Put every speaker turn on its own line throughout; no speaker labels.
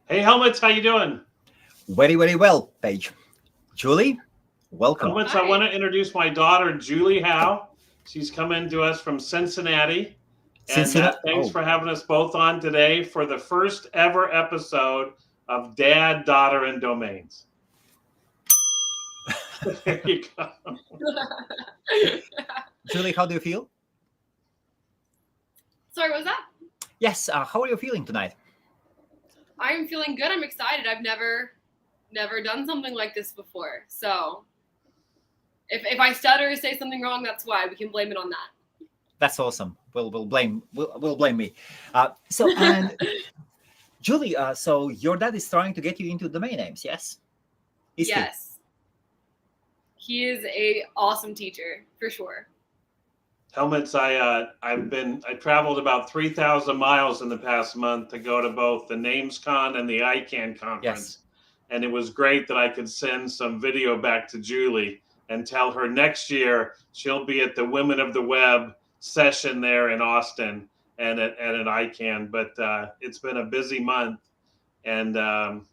Hey, Helmuts, how you doing?
Very, very well, Page. Julie, welcome.
Helmuts, I want to introduce my daughter, Julie Howe. She's coming to us from Cincinnati. And
Cincinnati.
thanks for having us both on today for the first ever episode of Dad, Daughter, and Domains. There you go.
Julie, how do you feel?
Sorry, what was that?
Yes, how are you feeling tonight?
I'm feeling good. I'm excited. I've never done something like this before. So if I stutter or say something wrong, that's why. We can blame it on that.
That's awesome. We'll blame me. And Julie, so your dad is trying to get you into domain names, yes?
Yes. He is a awesome teacher for sure.
Helmuts, I traveled about 3,000 miles in the past month to go to both the NamesCon and the ICANN conference.
Yes.
And it was great that I could send some video back to Julie and tell her next year she'll be at the Women of the Web session there in Austin and at ICANN. But it's been a busy month. And, I've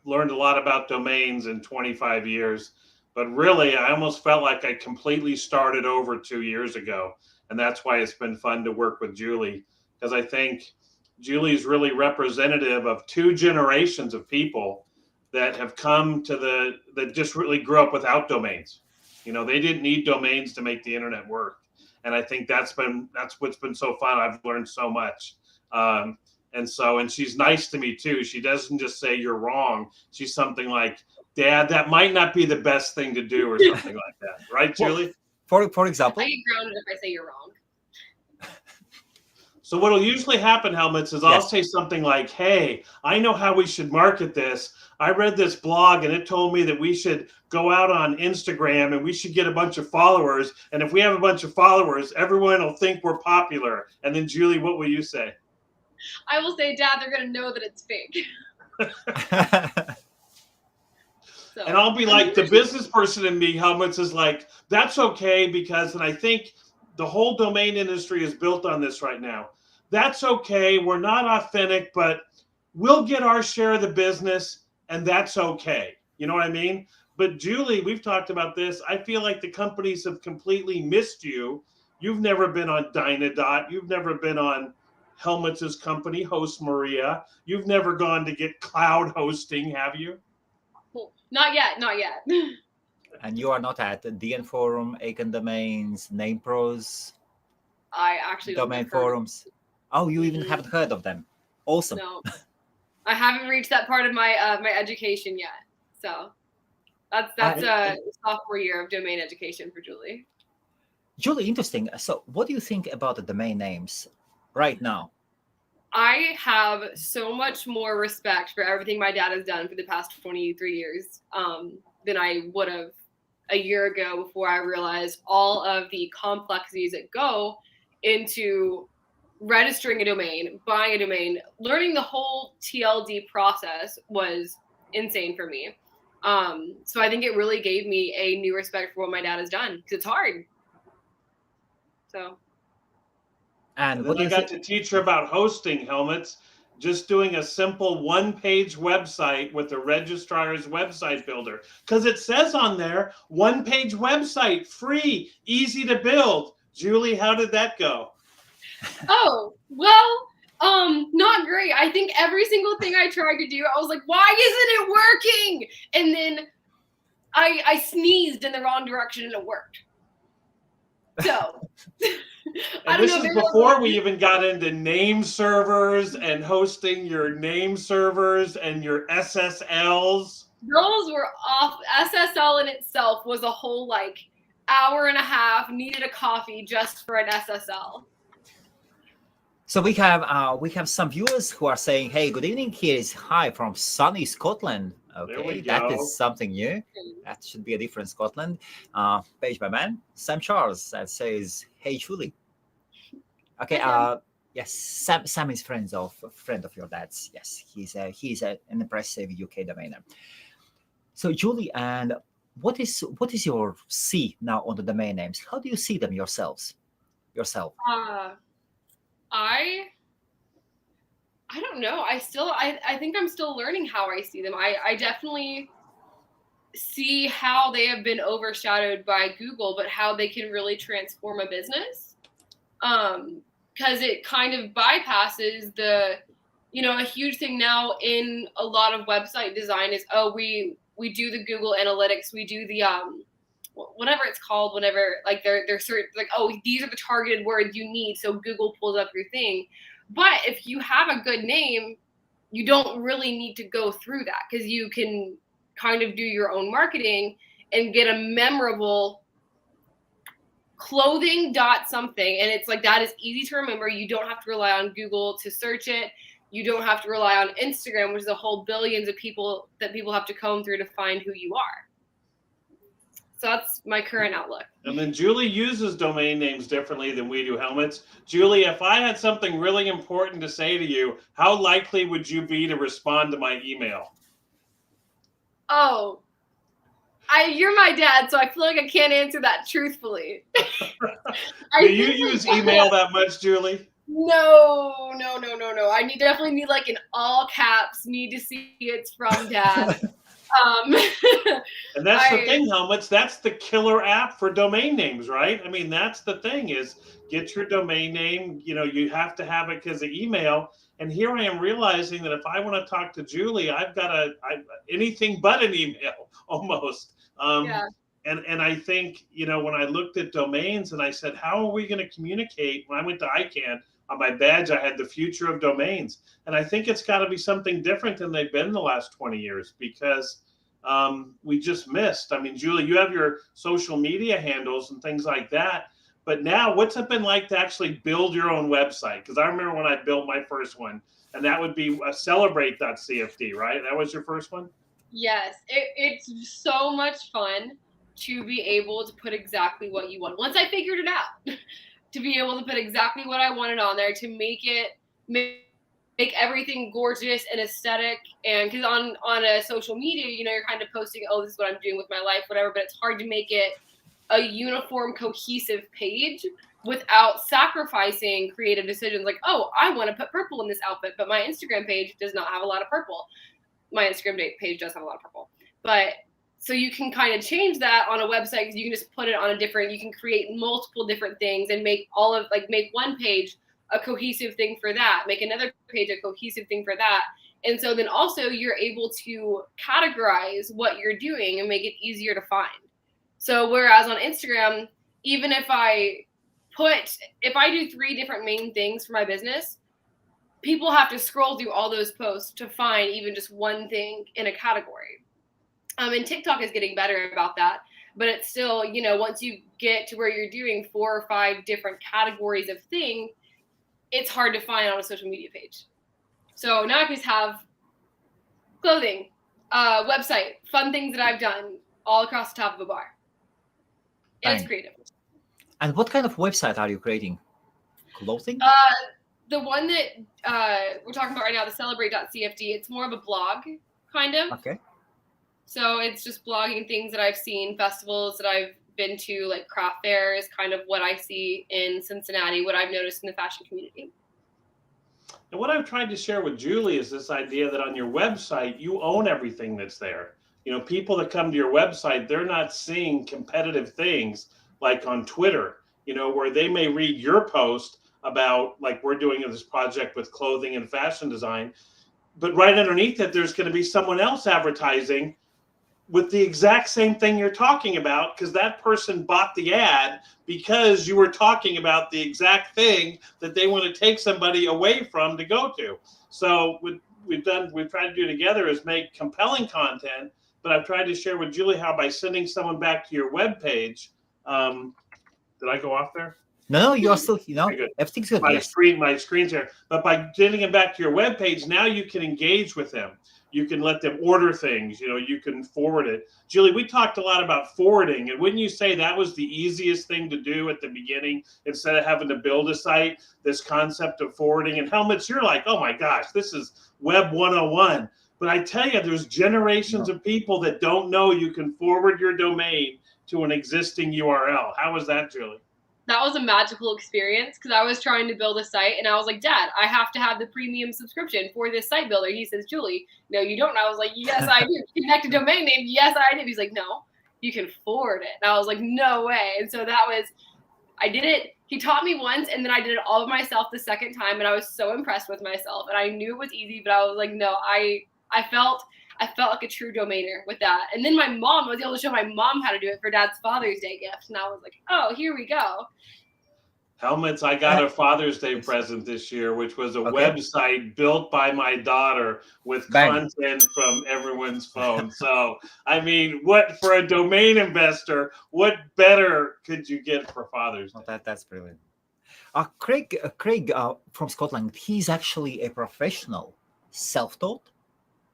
learned a lot about domains in 25 years. But really, I almost felt like I completely started over 2 years ago. And that's why it's been fun to work with Julie, because I think Julie's really representative of two generations of people that have come to that just really grew up without domains. They didn't need domains to make the internet work. And I think that's what's been so fun. I've learned so much. And she's nice to me too. She doesn't just say you're wrong. She's something like, Dad, that might not be the best thing to do or something like that. Right, Julie?
For example?
I get grounded if I say you're wrong.
So what'll usually happen, Helmuts, is I'll say something like, hey, I know how we should market this. I read this blog and it told me that we should go out on Instagram and we should get a bunch of followers. And if we have a bunch of followers, everyone will think we're popular. And then, Julie, what will you say?
I will say, Dad, they're going to know that it's fake.
And I'll be like, the business person in me, Helmuts, is like, that's okay because, and I think the whole domain industry is built on this right now. That's okay. We're not authentic, but we'll get our share of the business and that's okay. You know what I mean? But Julie, we've talked about this. I feel like the companies have completely missed you. You've never been on Dynadot. You've never been on Helmuts' company, Host Maria. You've never gone to get cloud hosting, have you?
Not yet.
And you are not at DN Forum, AcornDomains, NamePros?
I actually don't
Domain forums. Oh, you even haven't heard of them. Awesome.
No. I haven't reached that part of my my education yet. So that's a sophomore year of domain education for Julie.
Julie, interesting. So what do you think about the domain names right now?
I have so much more respect for everything my dad has done for the past 23 years than I would have a year ago before I realized all of the complexities that go into registering a domain, buying a domain. Learning the whole TLD process was insane for me. So I think it really gave me a new respect for what my dad has done because it's hard. So.
And then I got to teach her about hosting, Helmuts, just doing a simple one-page website with the registrar's website builder. Because it says on there, one-page website, free, easy to build. Julie, how did that go?
Oh, well, not great. I think every single thing I tried to do, I was like, why isn't it working? And then I sneezed in the wrong direction and it worked. So...
And this is before we even got into name servers and hosting your name servers and your SSLs.
Those were off. SSL in itself was a whole hour and a half. Needed a coffee just for an SSL.
So we have some viewers who are saying, "Hey, good evening. Here is hi from sunny Scotland." Okay, that is something new. That should be a different Scotland. Page by man, Sam Charles that says, "Hey, Julie." Okay. Yes, Sam is friend of your dad's. Yes, he's an impressive UK domainer. So Julie, and what is your see now on the domain names? How do you see them yourself?
I don't don't know. I think I'm still learning how I see them. I definitely see how they have been overshadowed by Google, but how they can really transform a business. Because it kind of bypasses a huge thing now in a lot of website design is, we do the Google Analytics, we do the whatever it's called, whenever like they're certain, like, these are the targeted words you need, so Google pulls up your thing. But if you have a good name, you don't really need to go through that, because you can kind of do your own marketing and get a memorable clothing dot something, and it's like, that is easy to remember. You don't have to rely on Google to search it. You don't have to rely on Instagram, which is a whole billions of people that people have to comb through to find who you are. So that's my current outlook.
And then Julie uses domain names differently than we do, Helmuts. Julie, if I had something really important to say to you, how likely would you be to respond to my email?
Oh, you're my dad, so I feel like I can't answer that truthfully.
Do you use email that much, Julie?
No. I definitely need like an all caps, need to see it's from dad.
And that's the thing, Helmuts. That's the killer app for domain names, right? I mean, that's the thing, is get your domain name. You have to have it because of email. And here I am realizing that if I want to talk to Julie, I've got anything but an email almost. And I think, when I looked at domains and I said, how are we going to communicate? When I went to ICANN, on my badge, I had the future of domains. And I think it's got to be something different than they've been the last 20 years, because we just missed. I mean, Julie, you have your social media handles and things like that. But now, what's it been like to actually build your own website? Because I remember when I built my first one, and that would be a celebrate.cfd, right? That was your first one?
Yes. It's so much fun to be able to put exactly what you want. Once I figured it out, to be able to put exactly what I wanted on there, to make everything gorgeous and aesthetic. And because on a social media, you're kind of posting, this is what I'm doing with my life, whatever, but it's hard to make it a uniform, cohesive page without sacrificing creative decisions. Like, I want to put purple in this outfit, but my Instagram page does not have a lot of purple. My Instagram page does have a lot of purple, but so you can kind of change that on a website, because you can just put it on you can create multiple different things and make one page a cohesive thing for that, make another page a cohesive thing for that. And so then also you're able to categorize what you're doing and make it easier to find. So whereas on Instagram, even if I do 3 different main things for my business, people have to scroll through all those posts to find even just one thing in a category. And TikTok is getting better about that, but it's still, once you get to where you're doing 4 or 5 different categories of thing, it's hard to find on a social media page. So now I just have clothing, website, fun things that I've done all across the top of a bar. And it's creative.
And what kind of website are you creating? Clothing?
The one that we're talking about right now, the celebrate.cfd, it's more of a blog, kind of.
Okay.
So it's just blogging things that I've seen, festivals that I've been to, like craft fairs, kind of what I see in Cincinnati, what I've noticed in the fashion community.
And what I've tried to share with Julie is this idea that on your website, you own everything that's there. People that come to your website, they're not seeing competitive things like on Twitter, where they may read your post about, like we're doing this project with clothing and fashion design, but right underneath it, there's going to be someone else advertising with the exact same thing you're talking about, because that person bought the ad because you were talking about the exact thing that they want to take somebody away from to go to. So what we've tried to do together is make compelling content, but I've tried to share with Julie how by sending someone back to your web page, did I go off there?
No, you're still, everything's good.
My screen's here. But by sending them back to your web page, now you can engage with them. You can let them order things, you can forward it. Julie, we talked a lot about forwarding, and wouldn't you say that was the easiest thing to do at the beginning, instead of having to build a site, this concept of forwarding? And Helmuts, you're like, oh my gosh, this is Web 101. But I tell you, there's generations of people that don't know you can forward your domain to an existing URL. How was that, Julie?
that was a magical experience because I was trying to build a site and I was like, Dad, I have to have the premium subscription for this site builder. He says, Julie, no, you don't. And I was like, yes, I do. Connect a domain name. Yes, I do. He's like, no, you can forward it. And I was like, no way. And so I did it. He taught me once and then I did it all of myself the second time. And I was so impressed with myself and I knew it was easy, but I was like, no, I felt like a true domainer with that. And then my mom was able to show my mom how to do it for Dad's Father's Day gift. And I was like, oh, here we go.
Helmuts, I got a Father's Day present this year, which was a website built by my daughter with content from everyone's phone. So, I mean, what for a domain investor, what better could you get for Father's Day?
That's brilliant. Craig from Scotland, he's actually a professional, self-taught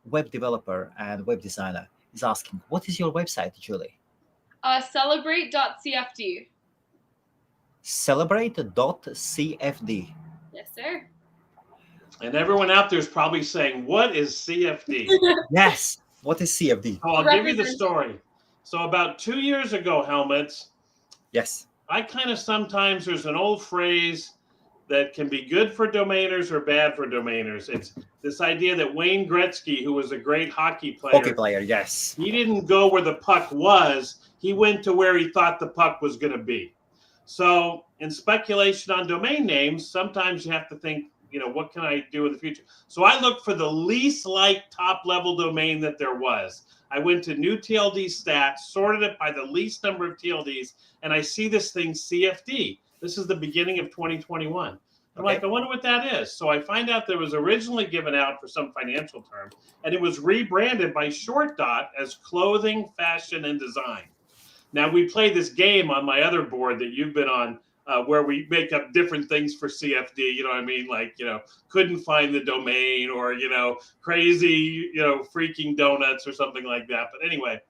web developer and web designer. He's asking, what is your website, Julie?
Celebrate.cfd.
Celebrate.cfd.
Yes, sir.
And everyone out there is probably saying, what is CFD?
Yes. What is CFD?
Oh, I'll give you the story. So about 2 years ago, Helmuts.
Yes.
I kind of sometimes, there's an old phrase that can be good for domainers or bad for domainers. It's this idea that Wayne Gretzky, who was a great hockey player,
yes.
He didn't go where the puck was. He went to where he thought the puck was going to be. So in speculation on domain names, sometimes you have to think, what can I do in the future? So I looked for the least top level domain that there was. I went to new TLD stats, sorted it by the least number of TLDs, and I see this thing CFD. This is the beginning of 2021. I'm like, I wonder what that is. So I find out that it was originally given out for some financial term, and it was rebranded by Short Dot as Clothing, Fashion, and Design. Now, we play this game on my other board that you've been on where we make up different things for CFD, you know what I mean? Like, couldn't find the domain or, crazy, freaking donuts or something like that. But anyway,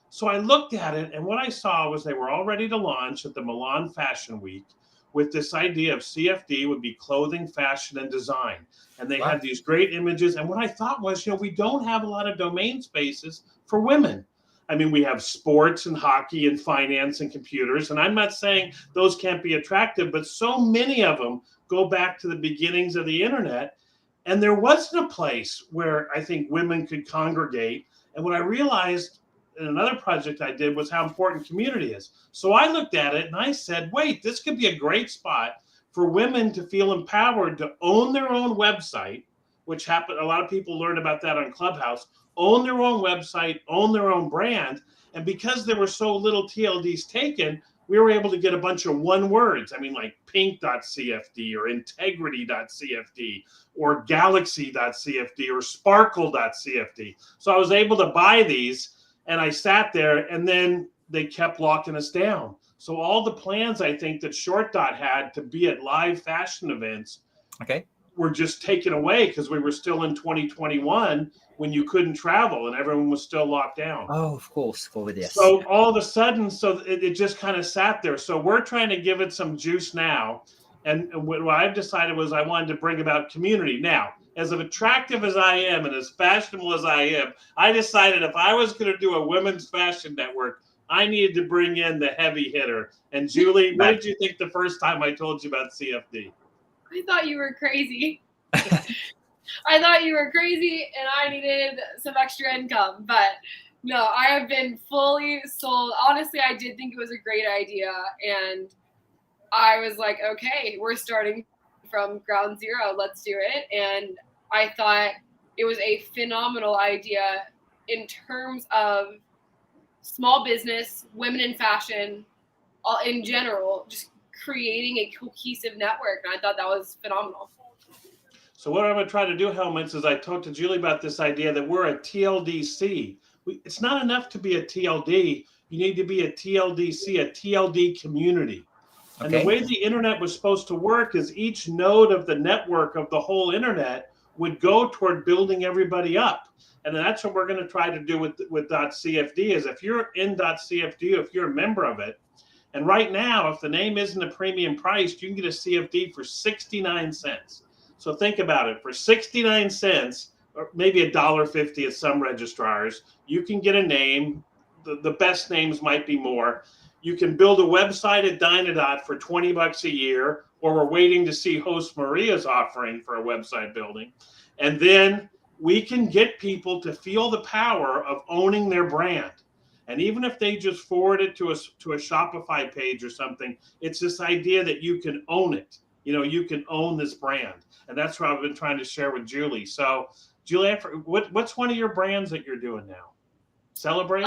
so I looked at it and what I saw was they were all ready to launch at the Milan Fashion Week with this idea of CFD would be clothing, fashion, and design. And they had these great images. And what I thought was, we don't have a lot of domain spaces for women. I mean, we have sports and hockey and finance and computers. And I'm not saying those can't be attractive, but so many of them go back to the beginnings of the internet. And there wasn't a place where I think women could congregate. And what I realized in another project I did was how important community is. So I looked at it and I said, wait, this could be a great spot for women to feel empowered to own their own website, which happened. A lot of people learn about that on Clubhouse. Own their own website, own their own brand. And because there were so little TLDs taken, we were able to get a bunch of one words. I mean, like pink.cfd or integrity.cfd or galaxy.cfd or sparkle.cfd. So I was able to buy these and I sat there and then they kept locking us down. So all the plans I think that Short Dot had to be at live fashion events were just taken away because we were still in 2021 when you couldn't travel and everyone was still locked down.
Oh, of course, COVID, yes.
So all of a sudden, it just kind of sat there. So we're trying to give it some juice now. And what I've decided was I wanted to bring about community. Now, as attractive as I am and as fashionable as I am, I decided if I was going to do a women's fashion network, I needed to bring in the heavy hitter. And Julie, what did you think the first time I told you about CFD?
I thought you were crazy. I thought you were crazy and I needed some extra income. But no, I have been fully sold. Honestly, I did think it was a great idea. And I was like, okay, we're starting from ground zero. Let's do it. And I thought it was a phenomenal idea in terms of small business, women in fashion, all in general, just creating a cohesive network. And I thought that was phenomenal.
So what I'm going to try to do, Helmuts, is I talked to Julie about this idea that we're a TLDC. It's not enough to be a TLD. You need to be a TLDC, a TLD community. And the way the internet was supposed to work is each node of the network of the whole internet would go toward building everybody up. And that's what we're going to try to do with .cfd is if you're in .cfd, if you're a member of it, and right now, if the name isn't a premium price, you can get a CFD for 69 cents. So think about it. For 69 cents, or maybe $1.50 at some registrars, you can get a name. The best names might be more. You can build a website at Dynadot for $20 a year, or we're waiting to see host Maria's offering for a website building. And then we can get people to feel the power of owning their brand. And even if they just forward it to a Shopify page or something, it's this idea that you can own it. You know, you can own this brand. And that's what I've been trying to share with Julie. So, Julie, what's one of your brands that you're doing now? Celebrate?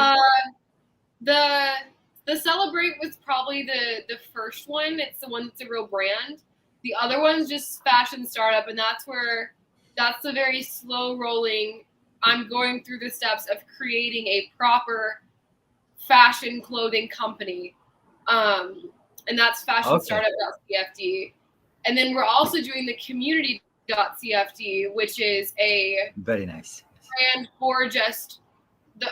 The Celebrate was probably the first one. It's the one that's a real brand. The other one's just fashion startup, and that's the very slow rolling. I'm going through the steps of creating a proper fashion clothing company, and that's fashionstartup.cfd. And then we're also doing the community.cfd, which is a
very nice
brand for just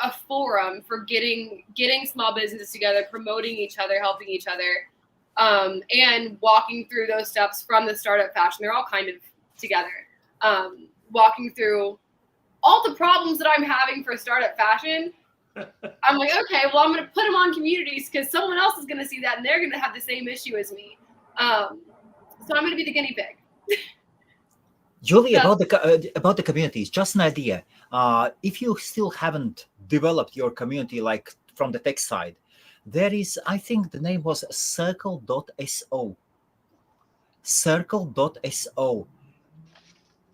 a forum for getting small businesses together, promoting each other, helping each other, and walking through those steps from the startup fashion. They're all kind of together, walking through all the problems that I'm having for startup fashion. I'm like, okay, well, I'm going to put them on communities because someone else is going to see that and they're going to have the same issue as me. So I'm going to be the guinea pig.
Julie, about the communities, just an idea. If you still haven't developed your community, like from the tech side, there is, I think the name was circle.so. Circle.so.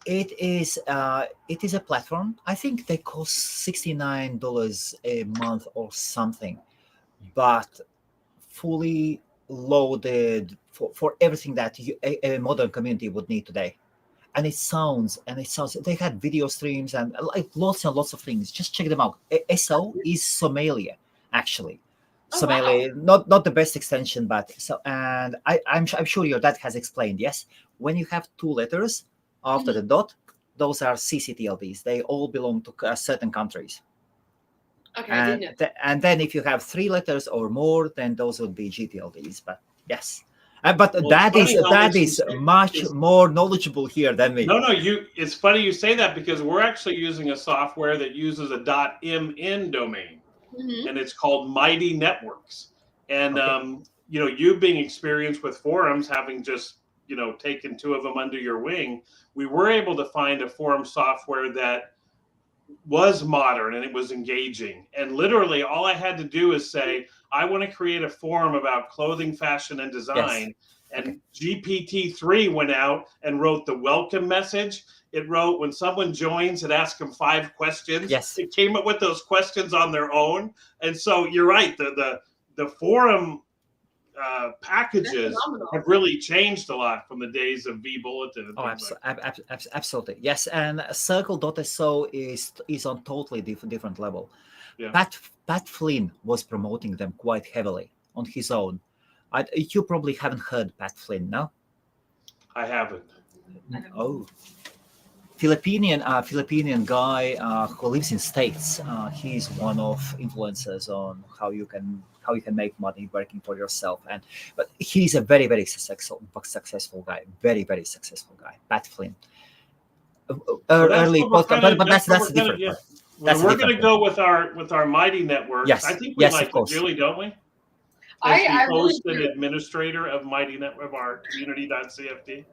It is a platform. I think they cost $69 a month or something, but fully loaded for everything that a modern community would need today. And it sounds, they had video streams and like lots and lots of things. Just check them out. SO is Somalia, actually. Somalia, wow. Not the best extension, but and I'm sure your dad has explained. Yes, when you have two letters after the dot, those are CCTLDs. They all belong to certain countries.
Okay.
And then if you have three letters or more, then those would be GTLDs. But yes. But well, that is much more knowledgeable here than me.
No, it's funny you say that because we're actually using a software that uses a .mn domain, and it's called Mighty Networks. And you being experienced with forums, having just taken two of them under your wing, we were able to find a forum software that was modern and it was engaging. And literally all I had to do is say, I want to create a forum about clothing, fashion, and design. Yes. And GPT-3 went out and wrote the welcome message. It wrote, when someone joins, it asks them 5 questions.
Yes.
It came up with those questions on their own. And so you're right, the forum packages have really changed a lot from the days of vBulletin.
Absolutely. Yes, and Circle.so is on totally different level. Yeah. Pat Flynn was promoting them quite heavily on his own. You probably haven't heard Pat Flynn, no?
I haven't.
Oh. Filipinian guy who lives in States. He's one of influencers on how you can make money working for yourself. But he's a very, very successful guy. Very, very successful guy. Pat Flynn. Early podcast, but that's different.
Yeah. We're going to go with our Mighty Networks.
Yes.
I think we like it, Julie, don't we? As the host and administrator of Mighty Network of our community.cfd.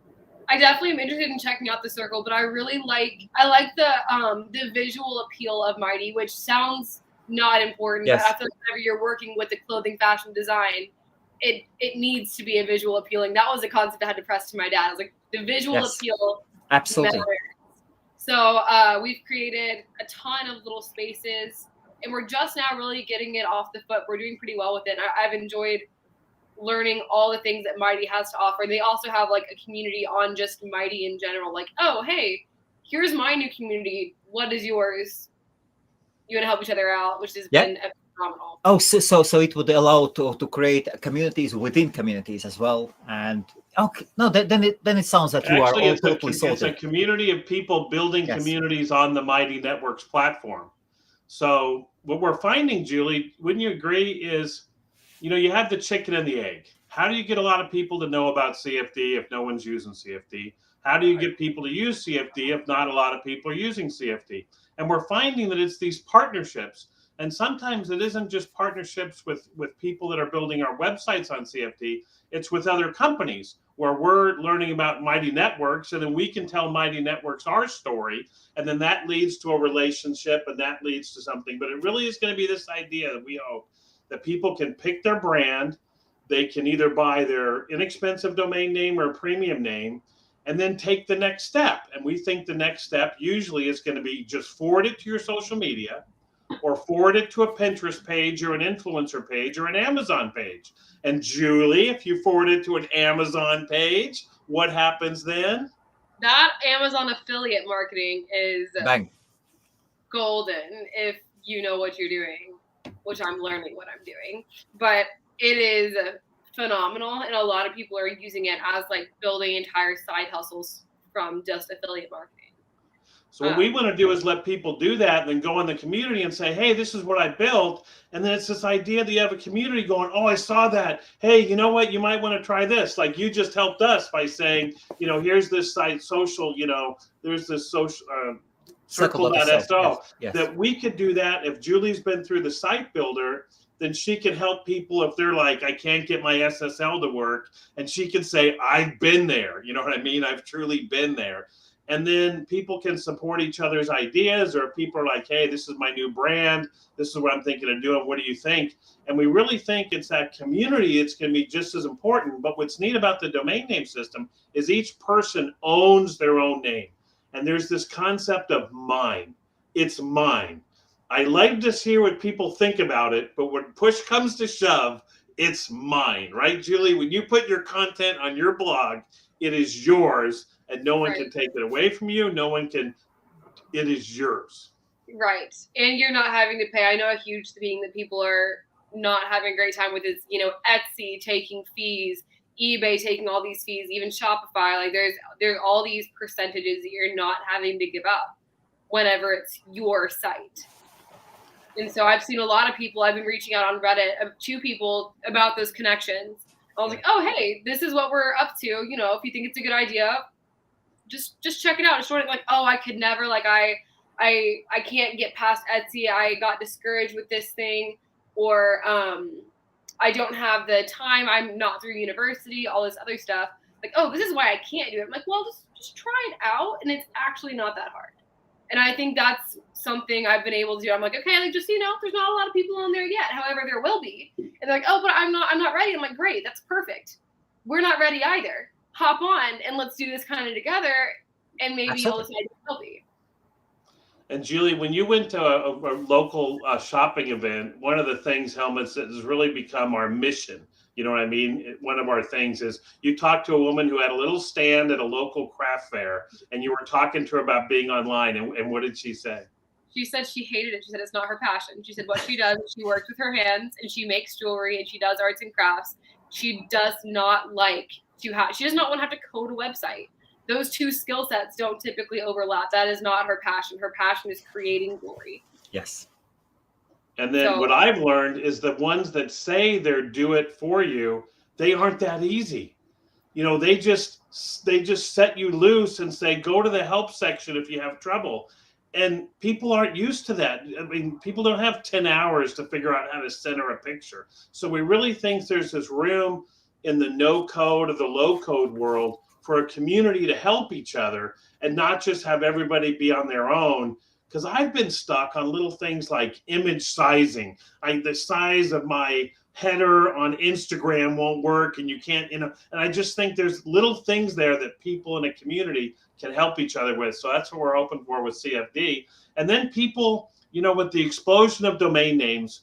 I definitely am interested in checking out the Circle, but I really like the visual appeal of Mighty, which sounds not important.
Yes.
But I feel like whenever you're working with the clothing, fashion, design, it needs to be a visual appealing. That was a concept I had to press to my dad. I was like, the visual appeal.
Absolutely.
Matters. So we've created a ton of little spaces, and we're just now really getting it off the foot. We're doing pretty well with it. I've enjoyed learning all the things that Mighty has to offer. They also have like a community on just Mighty in general. Like, oh, hey, here's my new community. What is yours? You want to help each other out, which has been phenomenal.
Oh, so it would allow to create communities within communities as well. And okay, no, then it sounds like you are all totally sorted.
It's a community of people building communities on the Mighty Networks platform. So what we're finding, Julie, wouldn't you agree, is you have the chicken and the egg. How do you get a lot of people to know about CFD if no one's using CFD? How do you get people to use CFD if not a lot of people are using CFD? And we're finding that it's these partnerships. And sometimes it isn't just partnerships with people that are building our websites on CFD. It's with other companies where we're learning about Mighty Networks, and then we can tell Mighty Networks our story, and then that leads to a relationship, and that leads to something. But it really is going to be this idea that we hope that people can pick their brand. They can either buy their inexpensive domain name or a premium name, and then take the next step. And we think the next step usually is going to be just forward it to your social media, or forward it to a Pinterest page or an influencer page or an Amazon page. And Julie, if you forward it to an Amazon page, what happens then?
That Amazon affiliate marketing is
Bang.
golden if you know what you're doing, which I'm learning what I'm doing. But it is phenomenal, and a lot of people are using it as like building entire side hustles from just affiliate marketing.
So what we want to do is let people do that and then go in the community and say, hey, this is what I built. And then it's this idea that you have a community going, oh, I saw that. Hey, you know what? You might want to try this. Like you just helped us by saying, here's this site social, there's this social circle.so
yes.
that we could do that. If Julie's been through the site builder, then she can help people if they're like, I can't get my SSL to work. And she can say, I've been there. You know what I mean? I've truly been there. And then people can support each other's ideas, or people are like, hey, this is my new brand. This is what I'm thinking of doing. What do you think? And we really think it's that community. It's going to be just as important. But what's neat about the domain name system is each person owns their own name. And there's this concept of mine. It's mine. I like to hear what people think about it, but when push comes to shove, it's mine, right, Julie? When you put your content on your blog, it is yours. And no one can take it away from you. No one can. It is yours.
Right. And you're not having to pay. I know a huge thing that people are not having a great time with is, Etsy taking fees, eBay taking all these fees, even Shopify. Like there's all these percentages that you're not having to give up whenever it's your site. And so I've seen a lot of people, I've been reaching out on Reddit to people about those connections. I was like, oh, hey, this is what we're up to. If you think it's a good idea, just check it out. It's like, oh, I could never, like, I can't get past Etsy. I got discouraged with this thing, or I don't have the time. I'm not through university, all this other stuff. Like, oh, this is why I can't do it. I'm like, well, just try it out. And it's actually not that hard. And I think that's something I've been able to do. I'm like, okay, like, just, there's not a lot of people on there yet. However, there will be. And they're like, oh, but I'm not ready. I'm like, great. That's perfect. We're not ready either. Hop on and let's do this kind of together, and maybe you'll decide to help me.
And Julie, when you went to a local shopping event, one of the things, Helmuts, that has really become our mission, you know what I mean? One of our things is you talked to a woman who had a little stand at a local craft fair, and you were talking to her about being online. And what did she say?
She said she hated it. She said it's not her passion. She said what she does, she works with her hands, and she makes jewelry, and she does arts and crafts. She does not like she does not want to have to code a website. Those two skill sets don't typically overlap. That is not her passion. Her passion is creating jewelry.
Yes.
And then what I've learned is the ones that say they're do it for you, they aren't that easy. They just set you loose and say, go to the help section if you have trouble. And people aren't used to that. I mean, people don't have 10 hours to figure out how to center a picture. So we really think there's this room in the no code or the low code world for a community to help each other and not just have everybody be on their own. Because I've been stuck on little things like image sizing. The size of my header on Instagram won't work, and you can't, and I just think there's little things there that people in a community can help each other with. So that's what we're open for with CFD. And then people, with the explosion of domain names,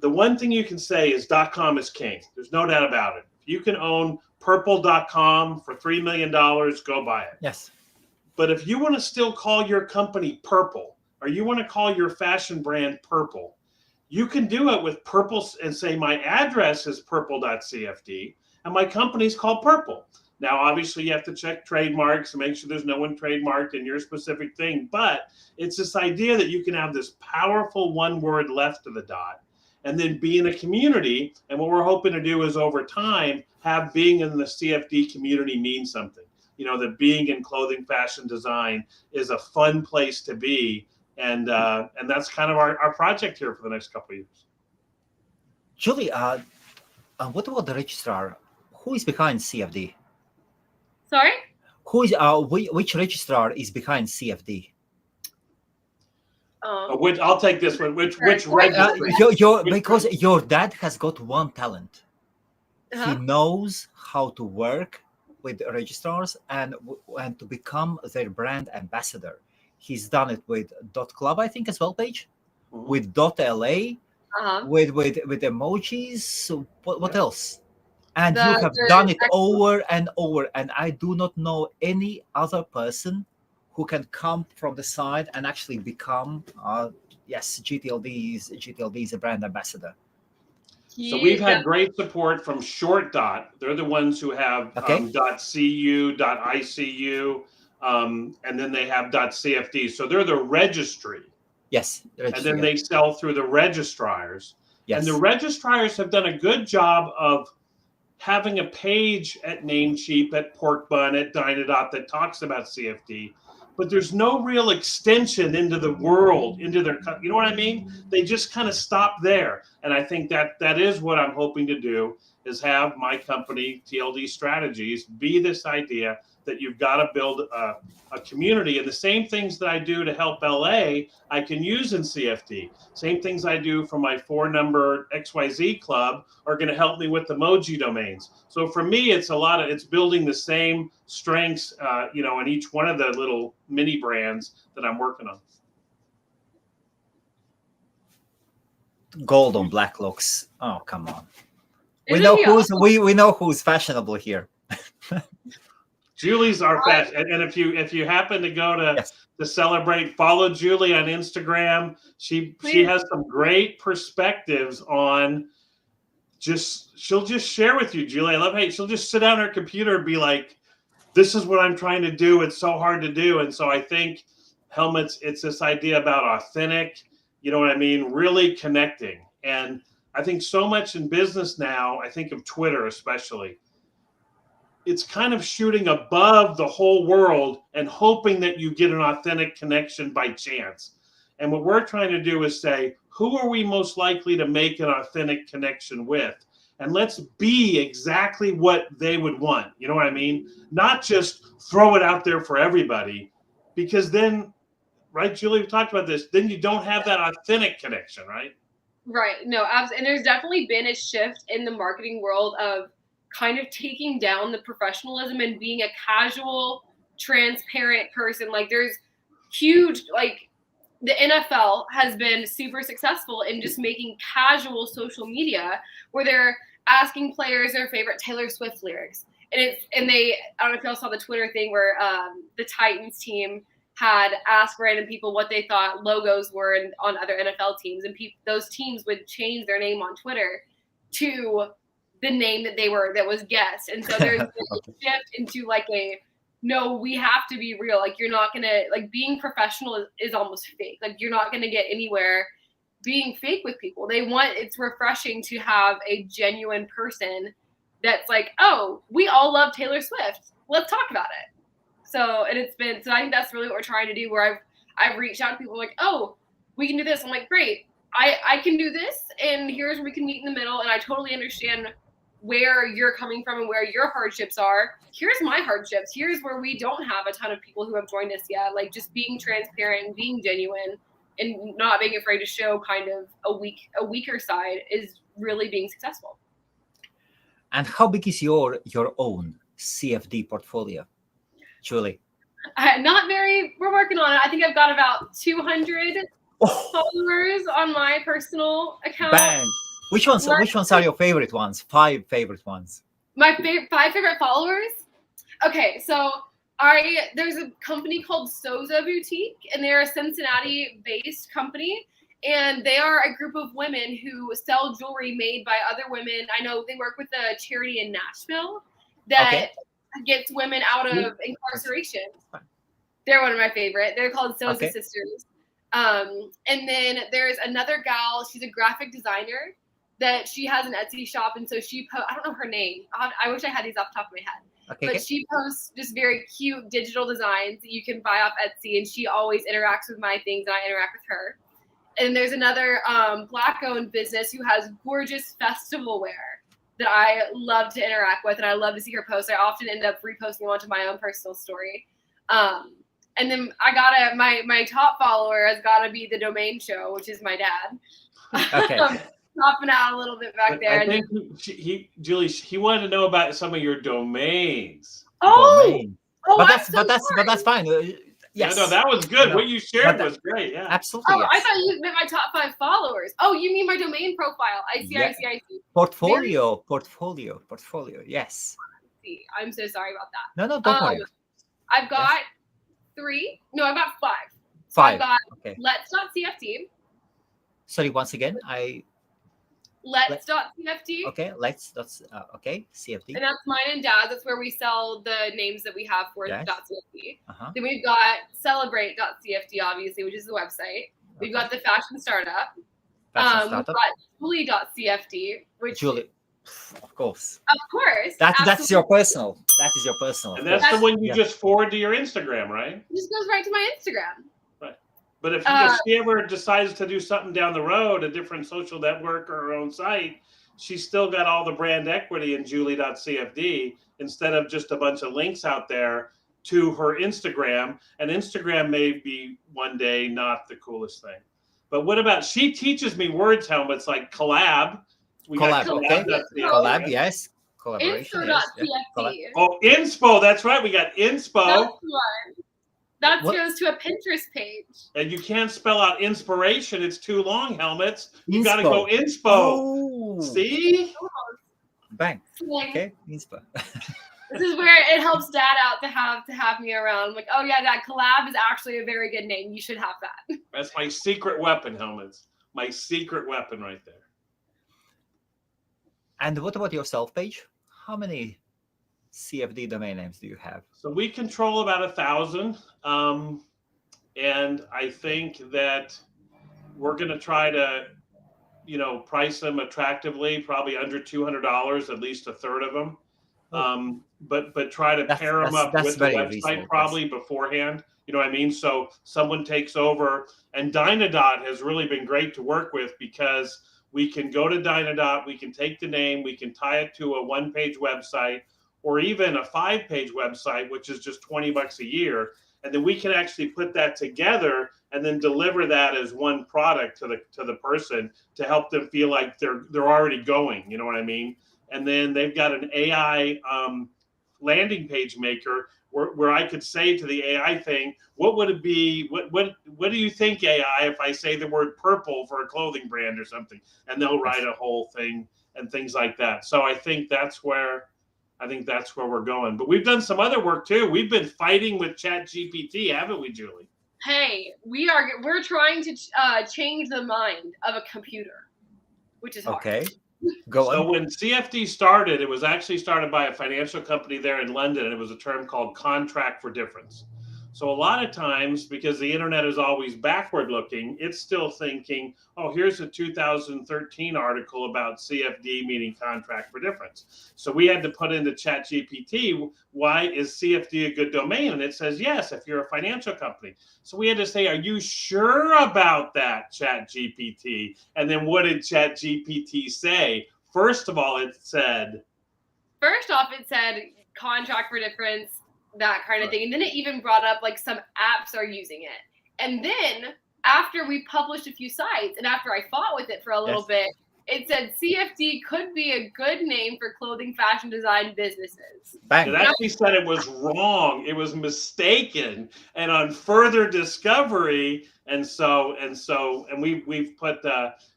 the one thing you can say is .com is king. There's no doubt about it. If you can own purple.com for $3 million, go buy it.
Yes.
But if you want to still call your company Purple, or you want to call your fashion brand Purple, you can do it with Purple and say my address is purple.cfd and my company's called Purple. Now, obviously, you have to check trademarks and make sure there's no one trademarked in your specific thing. But it's this idea that you can have this powerful one word left of the dot and then be in a community. And what we're hoping to do is over time, have being in the CFD community mean something. That being in clothing, fashion, design is a fun place to be. and that's kind of our project here for the next couple of years.
Julie, what about the registrar? Who is behind CFD?
Sorry?
Who is which registrar is behind CFD?
I'll take this one. Which registry?
Because your dad has got one talent. He knows how to work with registrars and to become their brand ambassador. He's done it with .club, I think, as well, Paige, with .la, with emojis. So what else? And you have done it over and over. And I do not know any other person who can come from the side and actually become, GTLD is a brand ambassador.
So we've had great support from Short Dot. They're the ones who have .cu, .icu, and then they have .cfd. So they're the registry.
Yes.
And then they sell through the registrars.
Yes.
And the registrars have done a good job of having a page at Namecheap, at Pork Bun, at Dynadot that talks about CFD. But there's no real extension into the world, into their, you know what I mean? They just kind of stop there. And I think that is what I'm hoping to do, is have my company, TLD Strategies, be this idea that you've got to build a community. And the same things that I do to help LA, I can use in CFD. Same things I do for my 4-number XYZ club are going to help me with emoji domains. So for me, it's it's building the same strengths, in each one of the little mini brands that I'm working on.
Gold on black looks. Oh, come on. We know who's fashionable here.
Julie's our fashion, and if you happen to go to Celebrate, follow Julie on Instagram. She has some great perspectives on. She'll just share with you, Julie. I love how she'll just sit down on her computer and be like, "This is what I'm trying to do. It's so hard to do." And so I think Helmuts, it's this idea about authentic. You know what I mean? Really connecting, and I think so much in business now. I think of Twitter especially. It's kind of shooting above the whole world and hoping that you get an authentic connection by chance. And what we're trying to do is say, who are we most likely to make an authentic connection with? And let's be exactly what they would want. You know what I mean? Not just throw it out there for everybody, because then, right, Julie, we talked about this, then you don't have that authentic connection, right?
Right. No, absolutely. And there's definitely been a shift in the marketing world of kind of taking down the professionalism and being a casual, transparent person. Like there's huge, like the NFL has been super successful in just making casual social media where they're asking players their favorite Taylor Swift lyrics. And I don't know if y'all saw the Twitter thing where the Titans team had asked random people what they thought logos were on other NFL teams, and those teams would change their name on Twitter to the name that was guessed. And so there's a shift into like no, we have to be real. Like you're not gonna, like being professional is almost fake. Like you're not gonna get anywhere being fake with people. It's refreshing to have a genuine person that's like, oh, we all love Taylor Swift. Let's talk about it. So I think that's really what we're trying to do, where I've reached out to people like, oh, we can do this. I'm like, great. I can do this, and here's where we can meet in the middle. And I totally understand where you're coming from and where your hardships are. Here's my hardships. Here's where we don't have a ton of people who have joined us yet. Like just being transparent and being genuine and not being afraid to show kind of a weaker side is really being successful.
And how big is your own CFD portfolio, Julie?
We're working on it. I think I've got about 200 followers on my personal account.
Bang. Which ones are your favorite ones? 5 favorite ones.
My 5 favorite followers? Okay, so there's a company called Soza Boutique, and they're a Cincinnati-based company, and they are a group of women who sell jewelry made by other women. I know they work with a charity in Nashville that gets women out of incarceration. They're one of my favorite. They're called Soza Sisters. And then there's another gal. She's a graphic designer that she has an Etsy shop, and so I don't know her name. I wish I had these off the top of my head.
Okay,
but she posts just very cute digital designs that you can buy off Etsy, and she always interacts with my things, and I interact with her. And there's another Black-owned business who has gorgeous festival wear that I love to interact with, and I love to see her post. I often end up reposting them onto my own personal story. And then my top follower has got to be the Domain Show, which is my dad.
Okay.
Popping out a little bit back there.
I think Julie, he wanted to know about some of your domains.
Domain.
Oh,
but that's fine. Yes.
No, that was good. What you shared was great. Yeah.
Absolutely.
Oh, yes. I thought you meant my top 5 followers. Oh, you mean my domain profile? I see.
Portfolio. Yes.
I'm so sorry about that.
No, don't worry.
I've got 3. No, I've got 5. So
5.
I've got
okay.
Let's.cft.
Sorry, once again,
Let's.cft.
Okay, okay, CFD.
And that's mine and Dad's. That's where we sell the names that we have for .cft. Then we've got Celebrate.cft, obviously, which is the website. We've got the Fashion Startup. We've got Julie.cft, which
Julie, of course.
Of course.
That's your personal. That is your personal.
And that's the one you just forward to your Instagram, right?
It just goes right to my Instagram.
But if she ever decides to do something down the road, a different social network or her own site, she's still got all the brand equity in Julie.cfd instead of just a bunch of links out there to her Instagram. And Instagram may be one day not the coolest thing. But what about, she teaches me words, Helmuts, like collab.
Collab, yes. Collaboration.
Inspo.cfd.
Oh, inspo. That's right. We got inspo.
That's one. That goes to a Pinterest page. And
you can't spell out inspiration. It's too long, Helmuts. You got to go inspo.
Oh.
See?
Bang. Okay, inspo.
This is where it helps Dad out to have me around. I'm like, oh yeah, Dad, collab is actually a very good name. You should have that.
That's my secret weapon, Helmuts. My secret weapon right there.
And what about yourself, Paige? How many CFD domain names do you have?
So we control about 1,000. And I think that we're going to try to, price them attractively, probably under $200, at least a third of them. But try to pair them up with the website probably beforehand. You know what I mean? So someone takes over, and Dynadot has really been great to work with because we can go to Dynadot, we can take the name, we can tie it to a 1-page website or even a 5-page website, which is just $20 a year. And then we can actually put that together and then deliver that as one product to the person to help them feel like they're already going. You know what I mean? And then they've got an AI landing page maker where I could say to the AI thing, what would it be? What do you think, AI, if I say the word purple for a clothing brand or something? And they'll write a whole thing and things like that. So I think that's where we're going. But we've done some other work too. We've been fighting with ChatGPT, haven't we, Julie?
Hey, we're trying to change the mind of a computer, which is hard.
Okay.
So when CFD started, it was actually started by a financial company there in London, and it was a term called contract for difference. So a lot of times, because the internet is always backward looking, it's still thinking, oh, here's a 2013 article about CFD, meaning contract for difference. So we had to put into ChatGPT, why is CFD a good domain? And it says, yes, if you're a financial company. So we had to say, are you sure about that, ChatGPT? And then what did ChatGPT say? First off, it said contract for difference, that kind of thing. And then it even brought up like some apps are using it. And then after we published a few sites and after I fought with it for a little bit, it said CFD could be a good name for clothing fashion design businesses. It actually said it was wrong. It was mistaken. And on further discovery,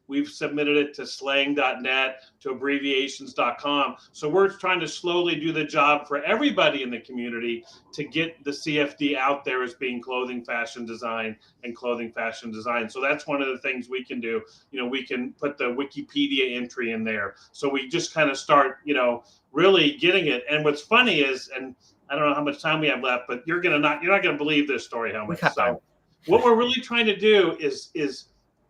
we've submitted it to slang.net, to abbreviations.com. So we're trying to slowly do the job for everybody in the community to get the CFD out there as being clothing fashion design and clothing fashion design. So that's one of the things we can do. We can put the Wikipedia entry in there. So we just kind of start, really getting it. And what's funny is, and I don't know how much time we have left, but you're not going to believe this story, Helmut. So what we're really trying to do is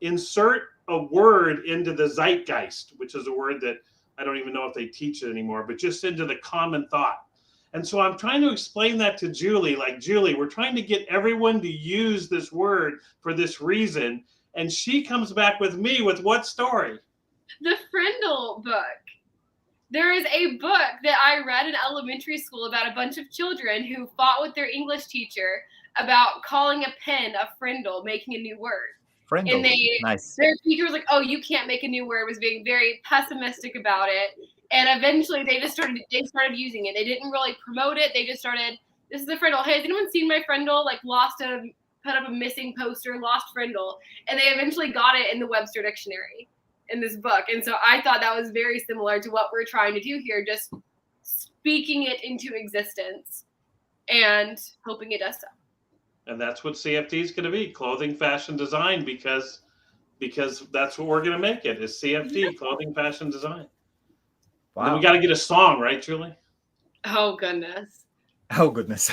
insert a word into the zeitgeist, which is a word that I don't even know if they teach it anymore, but just into the common thought. And so I'm trying to explain that to Julie, like, Julie, we're trying to get everyone to use this word for this reason. And she comes back with me with what story?
The Frindle book. There is a book that I read in elementary school about a bunch of children who fought with their English teacher about calling a pen a frindle, making a new word.
Frindle.
And
Nice.
Their teacher was like, "Oh, you can't make a new word," was being very pessimistic about it. And eventually they started using it. They didn't really promote it. They just started, "This is a frindle. Hey, has anyone seen my frindle? Like put up a missing poster, lost frindle." And they eventually got it in the Webster Dictionary in this book. And so I thought that was very similar to what we're trying to do here, just speaking it into existence and hoping it does so.
And that's what CFD is going to be, clothing, fashion, design, because that's what we're going to make it, is CFD, clothing, fashion, design. Wow. Then we got to get a song, right, Julie?
Oh, goodness.
Oh, goodness.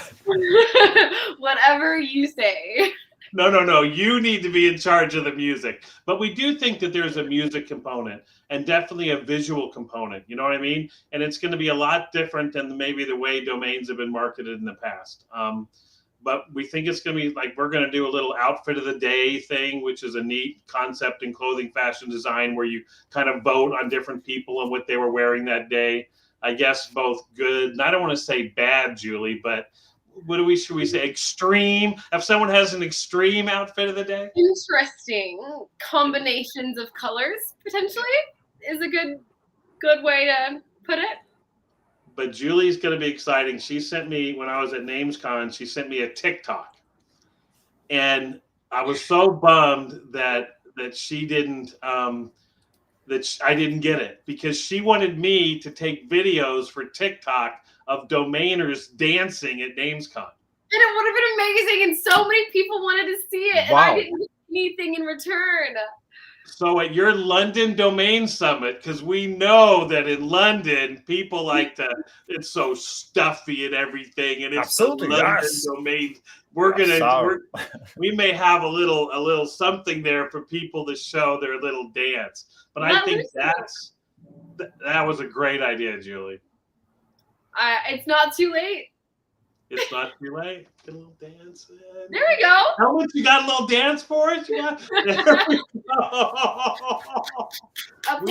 Whatever you say.
No. You need to be in charge of the music. But we do think that there's a music component and definitely a visual component. You know what I mean? And it's going to be a lot different than maybe the way domains have been marketed in the past. But we think it's going to be like, we're going to do a little outfit of the day thing, which is a neat concept in clothing, fashion, design, where you kind of vote on different people and what they were wearing that day. I guess both good, and I don't want to say bad, Julie, but should we say extreme? If someone has an extreme outfit of the day?
Interesting. Combinations of colors, potentially, is a good way to put it.
But Julie's going to be exciting. She sent me, when I was at NamesCon, she sent me a TikTok. And I was so bummed that she didn't, I didn't get it, because she wanted me to take videos for TikTok of domainers dancing at NamesCon.
And it would have been amazing. And so many people wanted to see it.
Wow.
And I didn't get anything in return.
So at your London Domain Summit, because we know that in London, people like to, it's so stuffy and everything, and it's
absolutely
London
yes.
Domain. We may have a little something there for people to show their little dance. But I think that was a great idea, Julie.
It's not too late.
It's not too late. Get a little dance in.
There we go.
Helmuts, you got a little dance for us? There we go.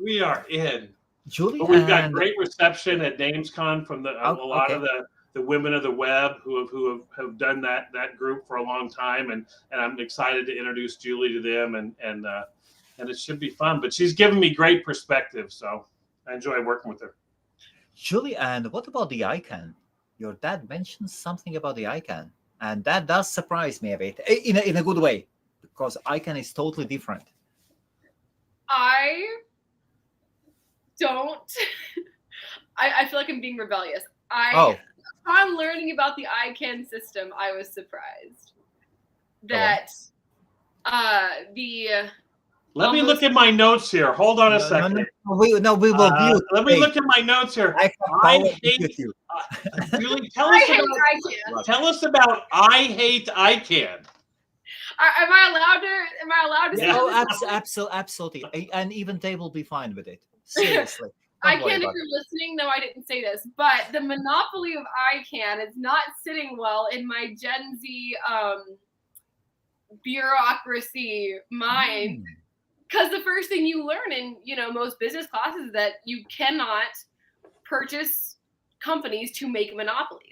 We are in.
Julie,
but we've got great reception at NamesCon from a lot of the women of the web who have done that group for a long time, and I'm excited to introduce Julie to them, and it should be fun. But she's given me great perspective, so I enjoy working with her.
Julie, and what about the icon? Your dad mentioned something about the icon, and that does surprise me a bit, in a good way, because icon is totally different.
I don't. I feel like I'm being rebellious. Upon learning about the ICANN system, I was surprised that
Let me look at my notes here. Hold on a second.
We will view.
Let me look at my notes here. I hate you. Julie, tell us about I hate ICANN.
Am I allowed to say
this? Oh, absolutely. And even they will be fine with it. Seriously.
ICANN, if you're listening, no, I didn't say this, but the monopoly of ICANN is not sitting well in my Gen Z bureaucracy mind. Because the first thing you learn in, most business classes is that you cannot purchase companies to make a monopoly.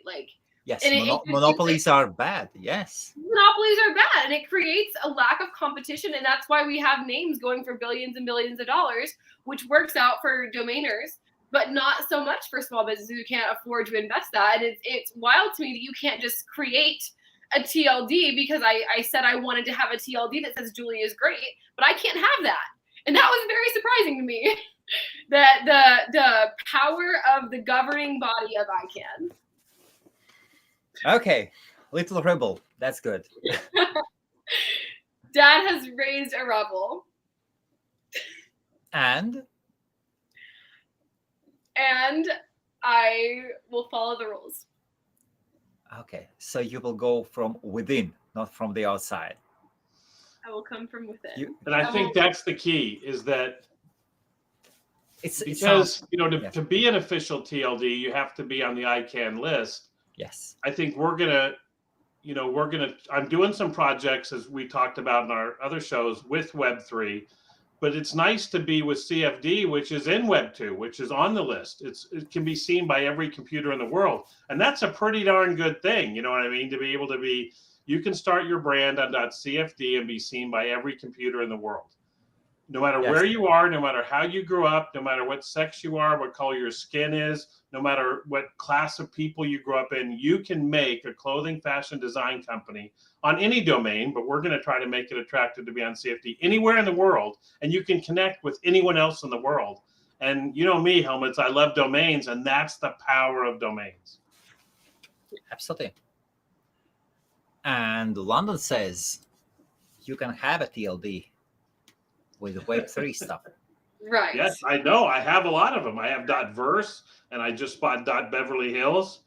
Yes, monopolies are bad. Yes.
Monopolies are bad, and it creates a lack of competition, and that's why we have names going for billions and billions of dollars, which works out for domainers, but not so much for small businesses who can't afford to invest that. And it's wild to me that you can't just create a TLD because I said I wanted to have a TLD that says Julie is great, but I can't have that. And that was very surprising to me, that the power of the governing body of ICANN.
Okay, little rebel. That's good.
Dad has raised a rebel.
And
I will follow the rules.
Okay, so you will go from within, not from the outside.
I will come from within.
And I think that's the key, is that because to be an official TLD, you have to be on the ICANN list.
Yes.
I think I'm doing some projects, as we talked about in our other shows, with Web3, but it's nice to be with CFD, which is in Web2, which is on the list. It can be seen by every computer in the world. And that's a pretty darn good thing. You know what I mean? To be able to you can start your brand on .cfd and be seen by every computer in the world. No matter where you are, no matter how you grew up, no matter what sex you are, what color your skin is, no matter what class of people you grew up in, you can make a clothing fashion design company on any domain, but we're going to try to make it attractive to be on CFD anywhere in the world, and you can connect with anyone else in the world. And you know me, Helmuts, I love domains, and that's the power of domains.
Absolutely. And London says you can have a TLD with Web3 stuff.
Right.
Yes, I know. I have a lot of them. I have .verse, and I just bought .Beverly Hills,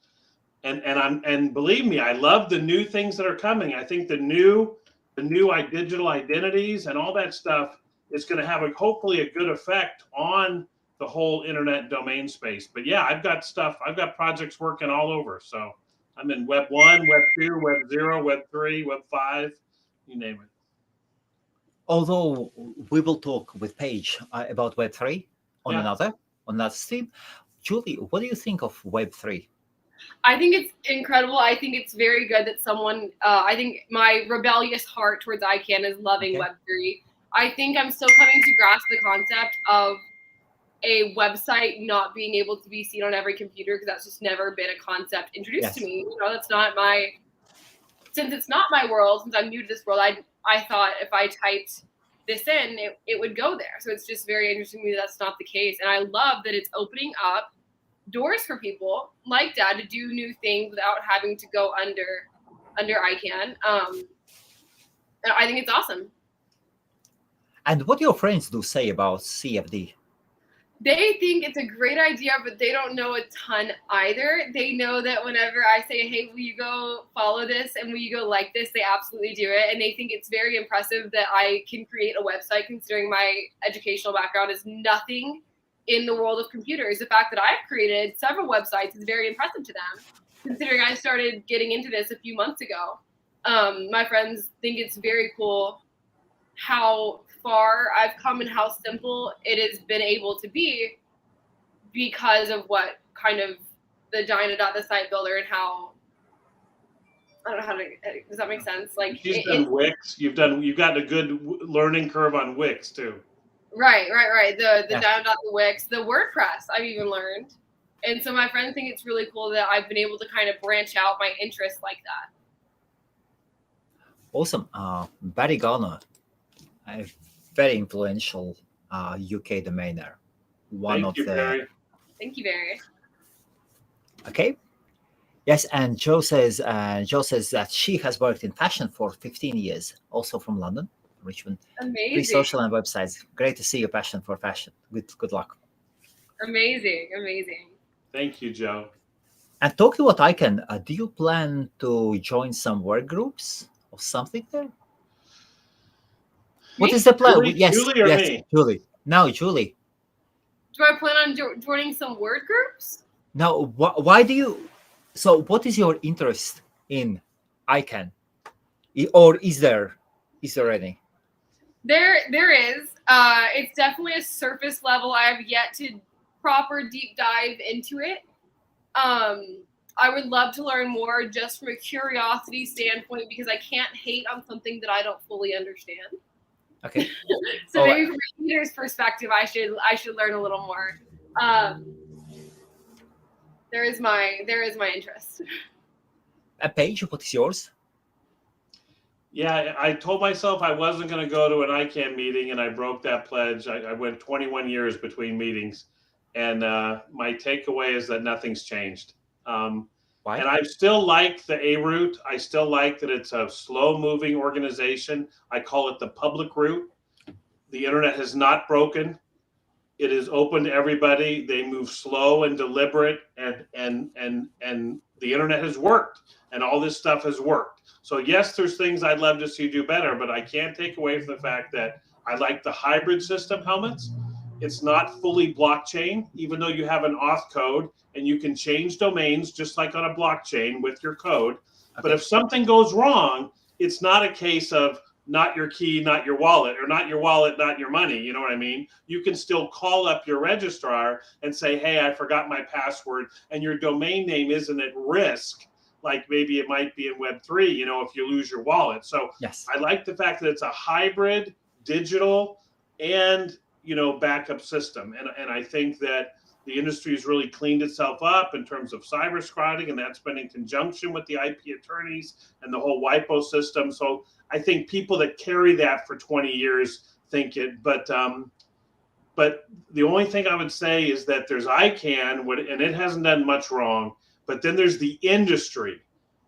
and believe me, I love the new things that are coming. I think the new digital identities and all that stuff is going to have hopefully a good effect on the whole internet domain space. But yeah, I've got projects working all over. So I'm in Web 1, Web 2, Web 0, Web 3, Web 5, you name it.
Although we will talk with Paige about Web3 on another stream. Julie, what do you think of Web3?
I think it's incredible. I think it's very good that someone, I think my rebellious heart towards ICANN is loving Web3. I think I'm still coming to grasp the concept of a website not being able to be seen on every computer, because that's just never been a concept introduced to me. That's not since it's not my world, since I'm new to this world, I thought if I typed this in, it would go there. So it's just very interesting to me that's not the case. And I love that it's opening up doors for people like Dad to do new things without having to go under ICANN. And I think it's awesome.
And what do your friends do say about CFD?
They think it's a great idea, but they don't know a ton either. They know that whenever I say, hey, will you go follow this and will you go like this, they absolutely do it. And they think it's very impressive that I can create a website, considering my educational background is nothing in the world of computers. The fact that I've created several websites is very impressive to them, considering I started getting into this a few months ago. My friends think it's very cool how far I've come and how simple it has been able to be because of what kind of the the site builder and how, I don't know how to, does that make sense? Like
she's done Wix. You've got a good learning curve on Wix too.
Right. The the Wix, the WordPress I've even learned. And so my friends think it's really cool that I've been able to kind of branch out my interests like that.
Awesome. Barry Garner, a very influential UK domainer.
Thank you, Barry.
Thank you, Barry.
Okay. Yes, and Joe says that she has worked in fashion for 15 years, also from London, Richmond.
Amazing.
Free social and websites. Great to see your passion for fashion. Good luck.
Amazing.
Thank you, Joe.
And talking about ICANN, do you plan to join some work groups or something there? What is the plan?
Julie or me?
Julie. No, Julie.
Do I plan on joining some word groups?
No. Why do you? So, what is your interest in ICANN, or is there any?
There is. It's definitely a surface level. I have yet to proper deep dive into it. I would love to learn more just from a curiosity standpoint, because I can't hate on something that I don't fully understand.
Okay.
So maybe from a reader's perspective, I should learn a little more. There is my interest.
Paige, what is yours?
Yeah, I told myself I wasn't going to go to an ICANN meeting, and I broke that pledge. I went 21 years between meetings, and my takeaway is that nothing's changed.
Why?
And I still like the A route. I still like that it's a slow-moving organization. I call it the public route. The internet has not broken. It is open to everybody. They move slow and deliberate, and the internet has worked, and all this stuff has worked. So yes, there's things I'd love to see do better, but I can't take away from the fact that I like the hybrid system, Helmuts, it's not fully blockchain, even though you have an auth code and you can change domains just like on a blockchain with your code. Okay. But if something goes wrong, it's not a case of not your key, not your wallet, or not your wallet, not your money. You know what I mean? You can still call up your registrar and say, hey, I forgot my password, and your domain name isn't at risk. Like maybe it might be in Web3, you know, if you lose your wallet. So yes. I like the fact that it's a hybrid, digital, and, you know, backup system. And I think that the industry has really cleaned itself up in terms of cyber squatting, and that's been in conjunction with the IP attorneys and the whole WIPO system. So I think people that carry that for 20 years think it, but the only thing I would say is that there's ICANN, and it hasn't done much wrong, but then there's the industry.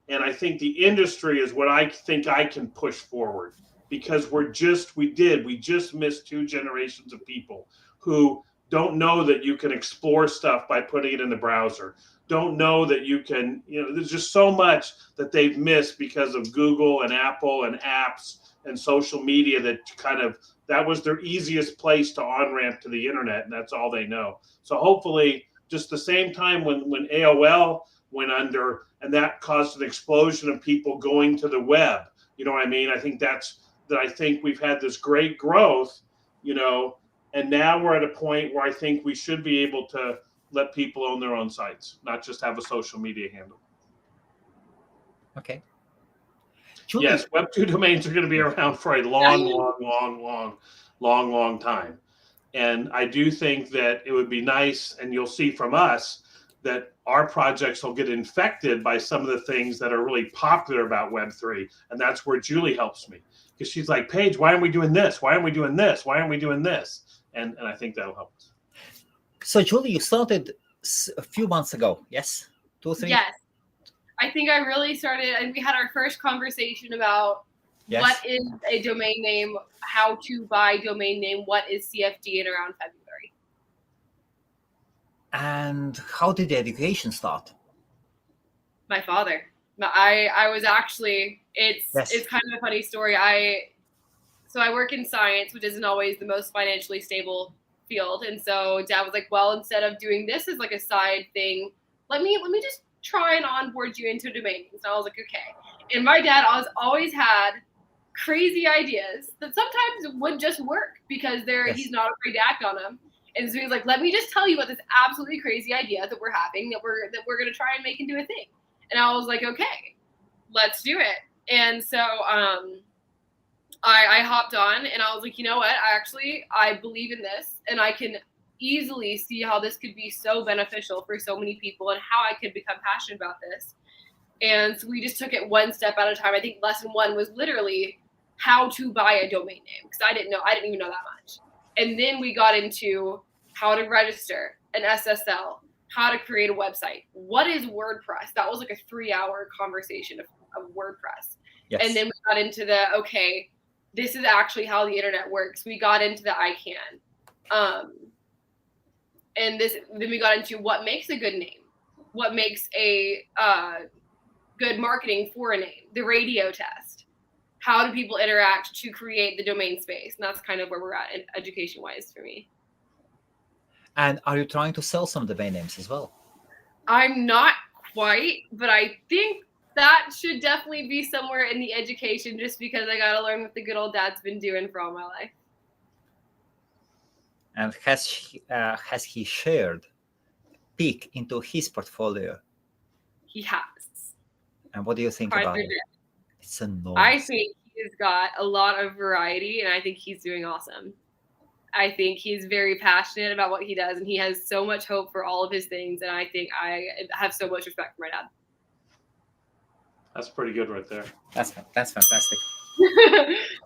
And I think the industry is what I think I can push forward, because we just missed 2 generations of people who don't know that you can explore stuff by putting it in the browser. Don't know that you can, you know, there's just so much that they've missed because of Google and Apple and apps and social media that was their easiest place to on-ramp to the internet, and that's all they know. So hopefully, just the same time when AOL went under and that caused an explosion of people going to the web, you know what I mean? I think I think we've had this great growth, you know, and now we're at a point where I think we should be able to let people own their own sites, not just have a social media handle.
Okay.
Julie. Yes, Web 2 domains are going to be around for a long time. And I do think that it would be nice, and you'll see from us, that our projects will get infected by some of the things that are really popular about Web3. And that's where Julie helps me. Because she's like, Paige, why aren't we doing this? Why aren't we doing this? Why aren't we doing this? And I think that'll help us. So,
Julie, you started a few months ago, yes? 2 or 3?
Yes. I think I really started, and we had our first conversation about what is a domain name, how to buy domain name, what is CFD, in around February.
And how did the education start?
My father. I was actually, it's kind of a funny story. So I work in science, which isn't always the most financially stable field. And so Dad was like, well, instead of doing this as like a side thing, let me just try and onboard you into domain names. And I was like, okay. And my dad always had crazy ideas that sometimes would just work because he's not afraid to act on them. And so he's like, let me just tell you about this absolutely crazy idea that we're having, that we're going to try and make into a thing. And I was like, okay, let's do it. And so I hopped on, and I was like, you know what? I believe in this, and I can easily see how this could be so beneficial for so many people and how I could become passionate about this. And so we just took it one step at a time. I think lesson 1 was literally how to buy a domain name, because I didn't even know that much. And then we got into how to register an SSL, how to create a website. What is WordPress? That was like a 3-hour conversation of WordPress. Yes. And then we got into this is actually how the internet works. We got into the ICANN. And then we got into what makes a good name, what makes a good marketing for a name, the radio test. How do people interact to create the domain space? And that's kind of where we're at education-wise for me.
And are you trying to sell some domain names as well?
I'm not quite, but I think that should definitely be somewhere in the education, just because I got to learn what the good old Dad's been doing for all my life.
And has he shared a peek into his portfolio?
He has.
And what do you think about it? It's enormous.
I think he's got a lot of variety, and I think he's doing awesome. I think he's very passionate about what he does, and he has so much hope for all of his things, and I think I have so much respect for my dad.
That's pretty good right there.
That's fantastic.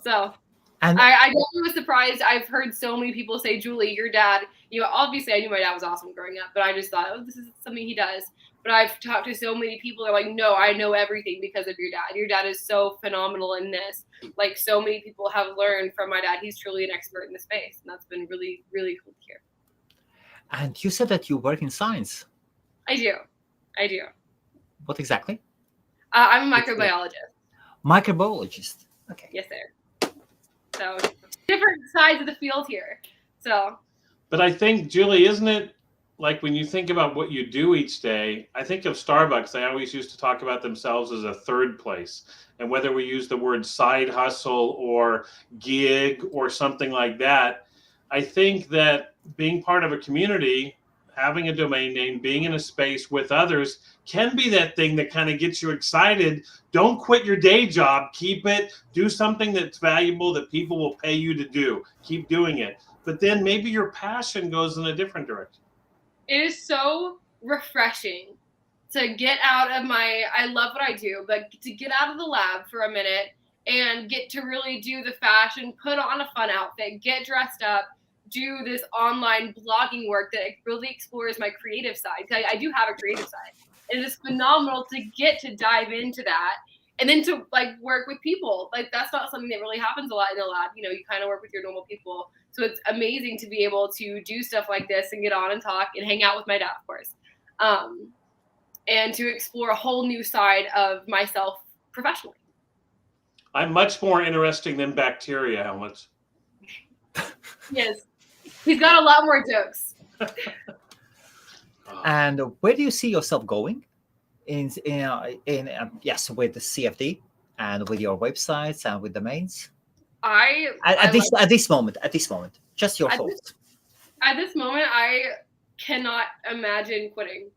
So and I definitely was surprised. I've heard so many people say, Julie, your dad, obviously I knew my dad was awesome growing up, but I just thought, oh, this is something he does. But I've talked to so many people that are like, no, I know everything because of your dad. Your dad is so phenomenal in this. Like, so many people have learned from my dad. He's truly an expert in the space. And that's been really, really cool to hear.
And you said that you work in science.
I do.
What exactly?
I'm a microbiologist.
Microbiologist. Okay.
Yes, sir. So different sides of the field here. So.
But I think, Julie, isn't it like when you think about what you do each day, I think of Starbucks, they always used to talk about themselves as a third place. And whether we use the word side hustle or gig or something like that, I think that being part of a community, having a domain name, being in a space with others can be that thing that kind of gets you excited. Don't quit your day job. Keep it. Do something that's valuable that people will pay you to do. Keep doing it. But then maybe your passion goes in a different direction.
It is so refreshing to get out of I love what I do, but to get out of the lab for a minute and get to really do the fashion, put on a fun outfit, get dressed up, do this online blogging work that really explores my creative side. I do have a creative side. It is phenomenal to get to dive into that. And then to work with people. That's not something that really happens a lot in the lab. You kind of work with your normal people. So it's amazing to be able to do stuff like this and get on and talk and hang out with my dad, of course. And to explore a whole new side of myself professionally.
I'm much more interesting than bacteria, Helmuts.
Yes. He's got a lot more jokes.
And where do you see yourself going in yes, with the CFD and with your websites and with domains? At this moment, just your thoughts.
At this moment, I cannot imagine quitting.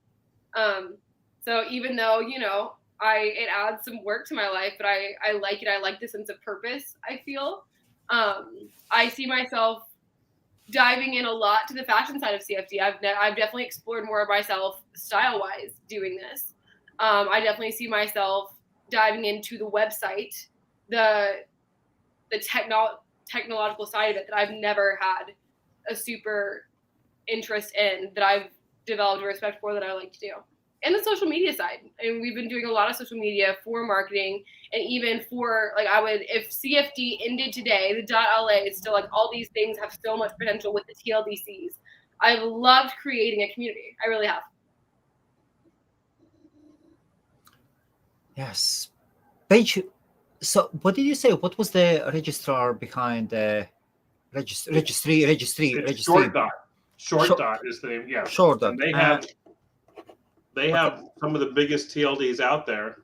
So even though, it adds some work to my life, but I like it. I like the sense of purpose, I feel. I see myself diving in a lot to the fashion side of CFD. I've definitely explored more of myself style-wise doing this. I definitely see myself diving into the website, the technological side of it that I've never had a super interest in, that I've developed a respect for, that I like to do. And the social media side. And we've been doing a lot of social media for marketing, and even for if CFD ended today, the .la is still all these things have so much potential with the TLDCs. I've loved creating a community. I really have.
Yes. Page, so what did you say? What was the registrar behind the registry?
Short Dot is the name. Yeah.
Short Dot.
And they have some of the biggest TLDs out there.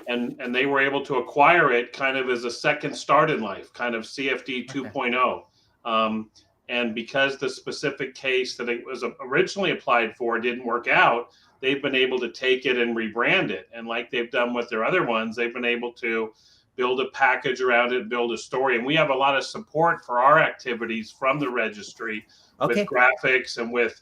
And they were able to acquire it kind of as a second start in life, kind of CFD 2.0. And because the specific case that it was originally applied for didn't work out, they've been able to take it and rebrand it. And like they've done with their other ones, they've been able to build a package around it, build a story. And we have a lot of support for our activities from the registry with graphics and with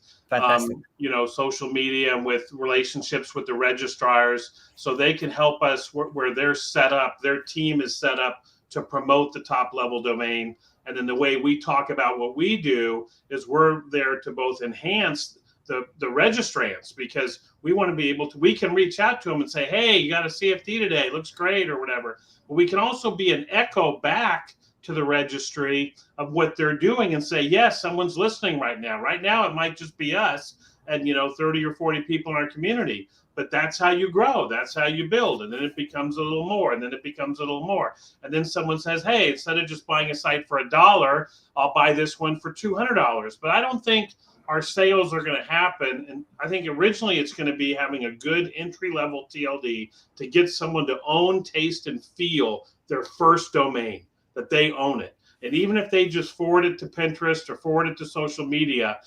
social media and with relationships with the registrars, so they can help us where they're set up, their team is set up to promote the top level domain. And then the way we talk about what we do is we're there to both enhance the registrants, because we want to be able to, we can reach out to them and say, hey, you got a CFD today, looks great, or whatever. But we can also be an echo back to the registry of what they're doing and say, yes, someone's listening right now. Right now, it might just be us and 30 or 40 people in our community. But that's how you grow. That's how you build. And then it becomes a little more. And then it becomes a little more. And then someone says, hey, instead of just buying a site for $1, I'll buy this one for $200. But I don't think our sales are going to happen. And I think originally it's going to be having a good entry-level TLD to get someone to own, taste, and feel their first domain, that they own it. And even if they just forward it to Pinterest or forward it to social media,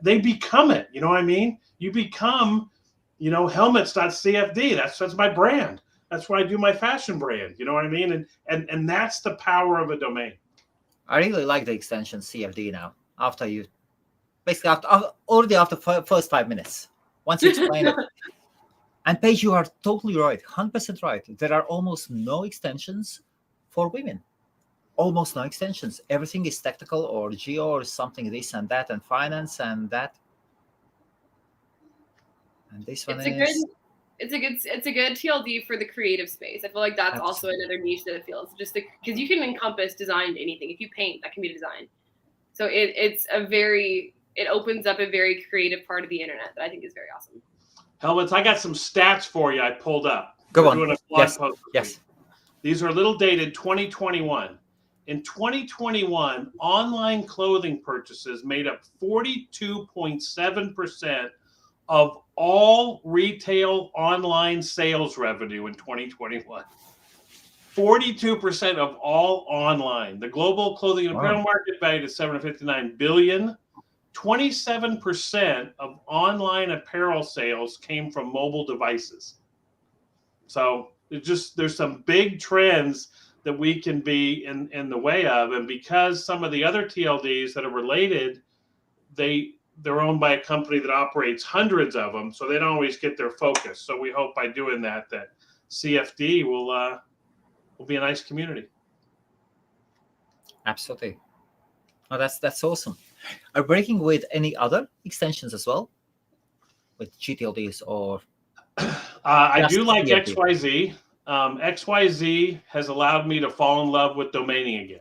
they become it. You know what I mean? You become, helmuts.cfd. That's my brand. That's where I do my fashion brand. You know what I mean? And that's the power of a domain.
I really like the extension CFD now. After first 5 minutes, once you explain it. And Paige, you are totally right, 100% right. There are almost no extensions for women. Almost no extensions. Everything is technical or geo or something, this and that, and finance and that. And this one
it's a good TLD for the creative space. I feel like that's also another niche that it feels, just because you can encompass design to anything. If you paint, that can be design. So it opens up a very creative part of the internet that I think is very awesome.
Helmuts, I got some stats for you I pulled up.
Go on.
Doing a blog post.
Yes.
These are a little dated 2021. In 2021, online clothing purchases made up 42.7% of all retail online sales revenue in 2021. 42% of all online. The global clothing and apparel market valued at $759 billion. 27% of online apparel sales came from mobile devices. So there's some big trends that we can be in the way of. And because some of the other TLDs that are related, they're owned by a company that operates hundreds of them, so they don't always get their focus. So we hope by doing that CFD will be a nice community.
Absolutely. Oh, that's awesome. Are you working with any other extensions as well, with GTLDs or?
I do like XYZ. XYZ has allowed me to fall in love with domaining again.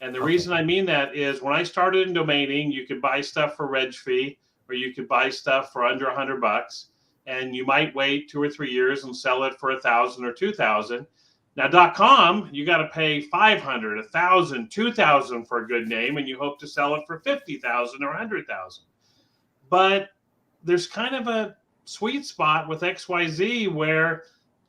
And the reason I mean that is when I started in domaining, you could buy stuff for reg fee, or you could buy stuff for under $100, and you might wait 2 or 3 years and sell it for $1,000 or $2,000. Now, .com, you got to pay $500, $1,000, $2,000 for a good name, and you hope to sell it for $50,000 or $100,000. But there's kind of a sweet spot with XYZ where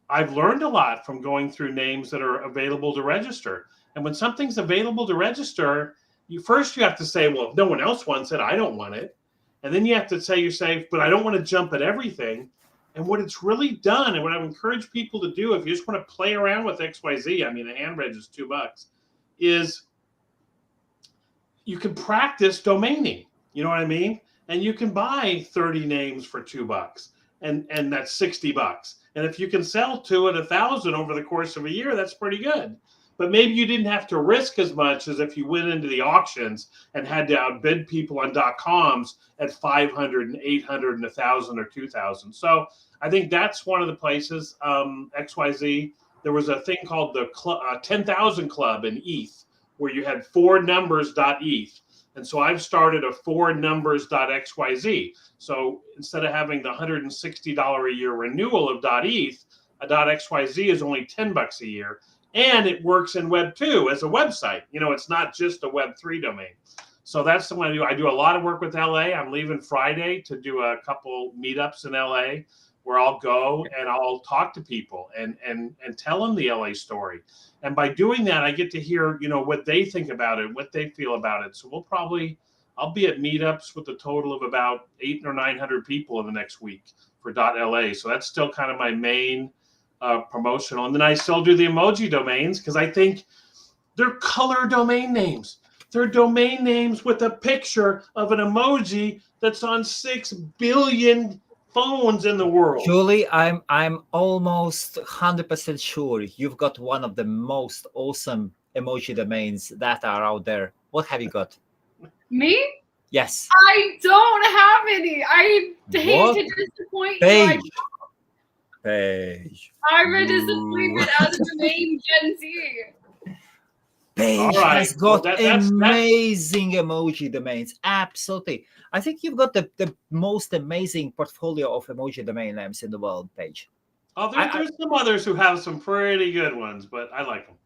I've learned a lot from going through names that are available to register. And when something's available to register, you have to say, well, if no one else wants it, I don't want it. And then you have to say, but I don't want to jump at everything. And what it's really done, and what I would encourage people to do, if you just want to play around with XYZ, I mean, a hand reg is $2, is you can practice domaining. You know what I mean? And you can buy 30 names for $2, and that's $60. And if you can sell 2 at $1,000 over the course of a year, that's pretty good. But maybe you didn't have to risk as much as if you went into the auctions and had to outbid people on .coms at 500 and 800 and 1,000 or 2,000. So I think that's one of the places. XYZ. There was a thing called the 10,000 Club in ETH, where you had 4 numbers.eth. And so I've started a 4 numbers.xyz. So instead of having the $160 a year renewal of .eth, a .xyz is only $10 a year. And it works in Web 2 as a website. You know, it's not just a Web 3 domain. So that's the one I do. I do a lot of work with LA. I'm leaving Friday to do a couple meetups in LA where I'll go and I'll talk to people and tell them the LA story. And by doing that, I get to hear, you know, what they think about it, what they feel about it. So I'll be at meetups with a total of about 800 or 900 people in the next week for .la. So that's still kind of my main promotional. And then I still do the emoji domains because I think they're color domain names. They're domain names with a picture of an emoji that's on 6 billion phones in the world.
Julie, I'm almost 100% sure you've got one of the most awesome emoji domains that are out there. What have you got?
Me?
Yes.
I don't have any. I hate to disappoint you.
Page.
I'm a disappointment as a domain Gen Z.
Page has got amazing emoji domains. Absolutely. I think you've got the most amazing portfolio of emoji domain names in the world, Page.
Oh, there's some others who have some pretty good ones, but I like them.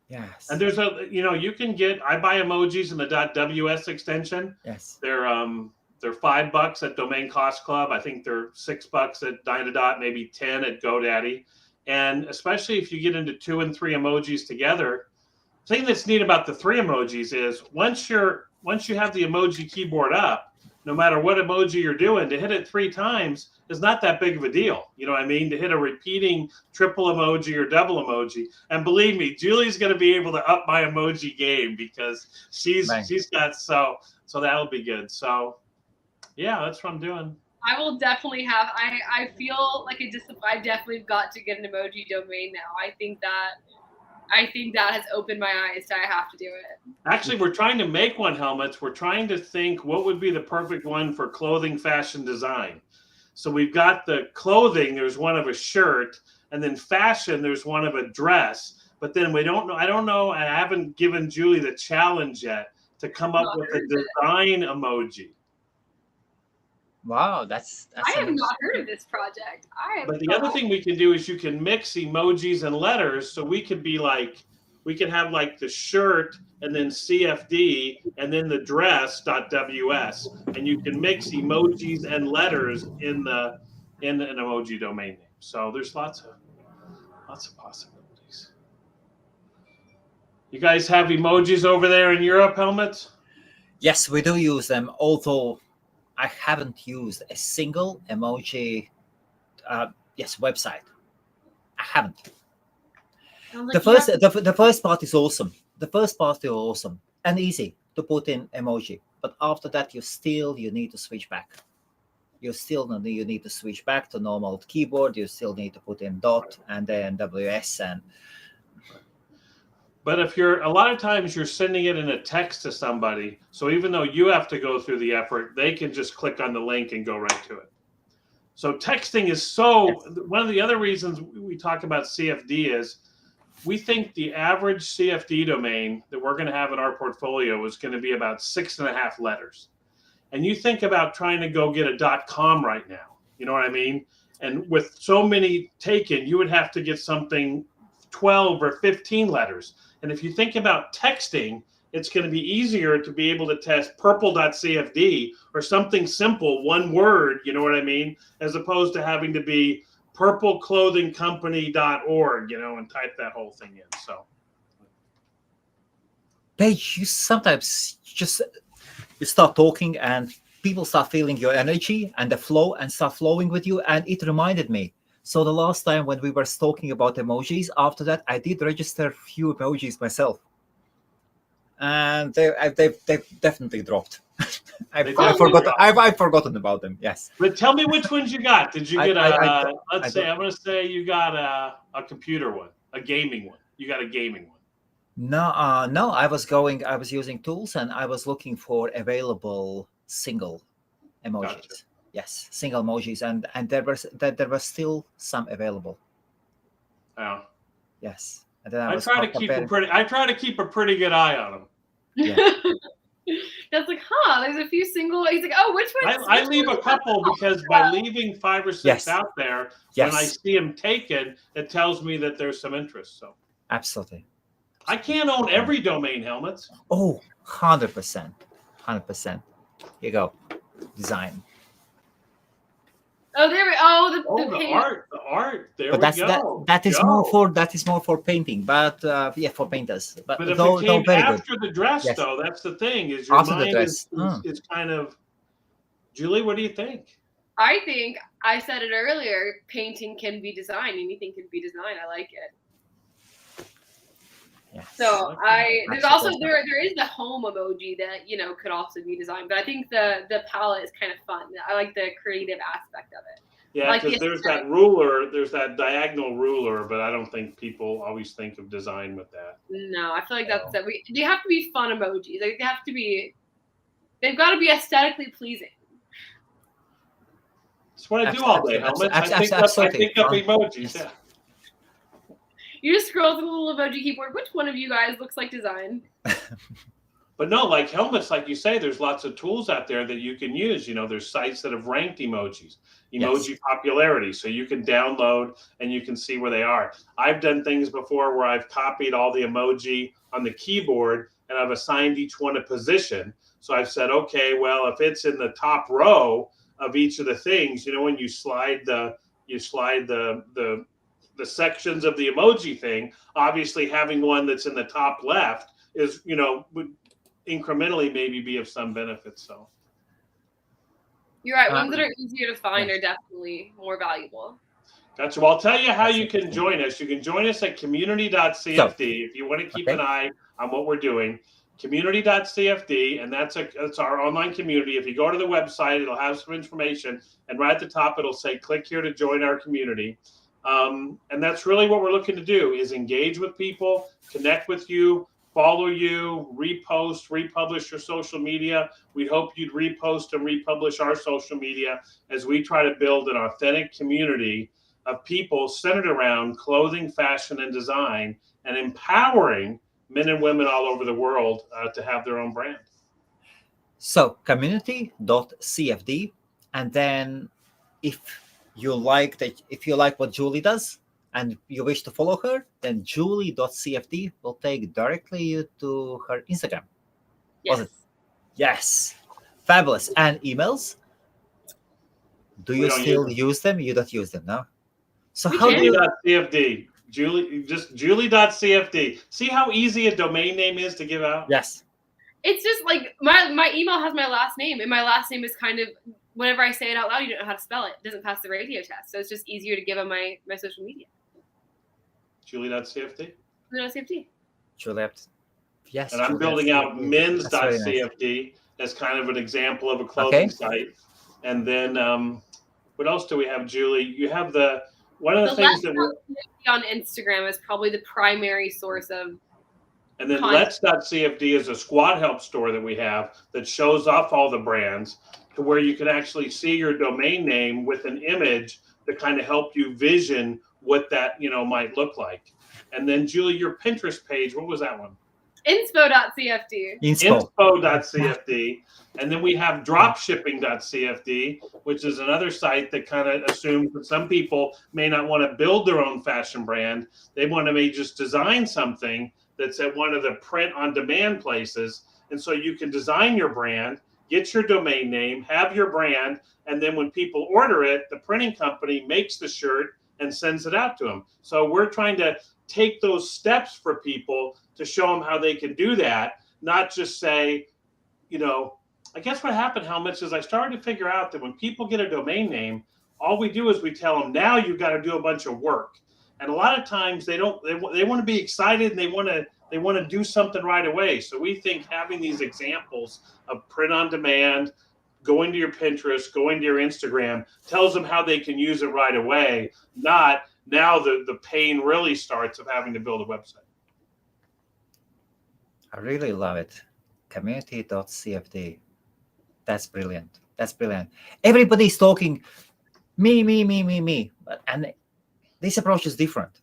Yes.
And there's you can I buy emojis in the .ws extension.
Yes.
They're $5 at Domain Cost Club. I think they're $6 at Dynadot, maybe 10 at GoDaddy. And especially if you get into 2 and 3 emojis together, the thing that's neat about the 3 emojis is once you have the emoji keyboard up, no matter what emoji you're doing, to hit it 3 times is not that big of a deal. You know what I mean? To hit a repeating triple emoji or double emoji. And believe me, Julie's going to be able to up my emoji game because she's got so that'll be good. So yeah, that's what I'm doing.
I will definitely have. I feel like I definitely got to get an emoji domain now. I think that has opened my eyes to I have to do it.
Actually, we're trying to make one, Helmuts. We're trying to think what would be the perfect one for clothing, fashion, design. So we've got the clothing, there's one of a shirt, and then fashion, there's one of a dress. But then we don't know. I don't know. I haven't given Julie the challenge yet to come up with a design emoji.
Wow, that's
I have not heard of this project.
But the other thing we can do is you can mix emojis and letters. So we could be like we could have like the shirt and then CFD and then the dress.ws, and you can mix emojis and letters in an emoji domain name. So there's lots of possibilities. You guys have emojis over there in Europe, Helmuts?
Yes, we do use them, although I haven't used a single emoji website. I haven't. The first part is awesome. The first part is awesome and easy to put in emoji. But after that, you need to switch back. You need to switch back to normal keyboard. You still need to put in dot and then WS and.
But if a lot of times you're sending it in a text to somebody, so even though you have to go through the effort, they can just click on the link and go right to it. So texting is one of the other reasons we talk about CFD is we think the average CFD domain that we're going to have in our portfolio is going to be about 6.5 letters. And you think about trying to go get a .com right now, you know what I mean? And with so many taken, you would have to get something 12 or 15 letters. And if you think about texting, it's going to be easier to be able to test purple.cfd or something simple, one word, you know what I mean? As opposed to having to be purpleclothingcompany.org, and type that whole thing in. So,
Paige, you sometimes you start talking and people start feeling your energy and the flow and start flowing with you. And it reminded me. So the last time when we were talking about emojis, after that, I did register a few emojis myself. And they've definitely dropped. I've forgotten about them. Yes.
But tell me which ones you got. Did you get I'm going to say you got a computer one, a gaming one. You got a gaming one.
No. I was using tools and I was looking for available single emojis. Gotcha. Yes, single emojis, and there were still some available.
Oh.
Yes. And then
I try to keep a pretty good eye on them.
Yeah.
That's like, there's a few single. He's like, which one?
I leave a couple because by leaving 5 or 6 out there, when I see them taken, it tells me that there's some interest. So
absolutely.
I can't own every domain, Helmuts.
Oh, 100%. 100%. Here you go. Design.
Oh, there we the
art. There
but
we go.
That is more for painting, but for painters. But
if it came after the dress, though, that's the thing. Is your
after
mind is kind of. Julie, what do you think?
I think I said it earlier. Painting can be design. Anything can be design. I like it.
Yes.
So there is the home emoji that could also be designed, but I think the palette is kind of fun. I like the creative aspect of it.
Yeah, because there's that ruler, there's that diagonal ruler, but I don't think people always think of design with that.
No, I feel like that's that. They have to be fun emojis. Like they've got to be aesthetically pleasing.
That's what I do all day, Helmets. I think up emojis. Yeah.
You just scroll through the little emoji keyboard. Which one of you guys looks like design?
But no, like Helmuts, like you say, there's lots of tools out there that you can use. There's sites that have ranked emoji popularity. So you can download and you can see where they are. I've done things before where I've copied all the emoji on the keyboard and I've assigned each one a position. So I've said, okay, well, if it's in the top row of each of the things, when you slide the sections of the emoji thing, obviously having one that's in the top left is, would incrementally maybe be of some benefit. So
you're right. Ones that are easier to find are definitely more valuable.
Gotcha. Well, I'll tell you how you can join us. You can join us at community.cfd if you want to keep an eye on what we're doing. Community.cfd, and that's our online community. If you go to the website, it'll have some information, and right at the top it'll say click here to join our community. And that's really what we're looking to do, is engage with people, connect with you, follow you, repost, republish your social media. We hope you'd repost and republish our social media as we try to build an authentic community of people centered around clothing, fashion, and design, and empowering men and women all over the world to have their own brand.
So community.cfd, and then if you like what Julie does, and you wish to follow her, then julie.cfd will take directly you to her Instagram.
Yes.
Was it? Yes. Fabulous. And emails? Do you still use them? You don't use them, no? So how do you...
Julie.cfd. Julie, just Julie.cfd. See how easy a domain name is to give out?
Yes.
It's just like my email has my last name, and my last name is kind of, whenever I say it out loud, you don't know how to spell it. It doesn't pass the radio test. So it's just easier to give on my social media.
Julie.cfd?
Julie.cfd.
Julie. Yes.
And I'm building out men's.cfd as kind of an example of a clothing site. And then what else do we have, Julie? You have one of the things that we're
on Instagram is probably the primary source of.
And then Let's.cfd is a squad help store that we have that shows off all the brands to where you can actually see your domain name with an image to kind of help you vision what that, might look like. And then Julie, your Pinterest page, what was that one?
Inspo.cfd.
Inspo.cfd. And then we have dropshipping.cfd, which is another site that kind of assumes that some people may not want to build their own fashion brand. They want to maybe just design something that's at one of the print on demand places. And so you can design your brand, get your domain name, have your brand, and then when people order it, the printing company makes the shirt and sends it out to them. So we're trying to take those steps for people to show them how they can do that, not just say, I guess what happened, Helmuts, is I started to figure out that when people get a domain name, all we do is we tell them, now you've got to do a bunch of work. And a lot of times they want to be excited and they want to do something right away. So we think having these examples of print on demand, going to your Pinterest, going to your Instagram, tells them how they can use it right away, not now the pain really starts of having to build a website.
I really love it. Community.cfd. That's brilliant. That's brilliant. Everybody's talking me. And this approach is different.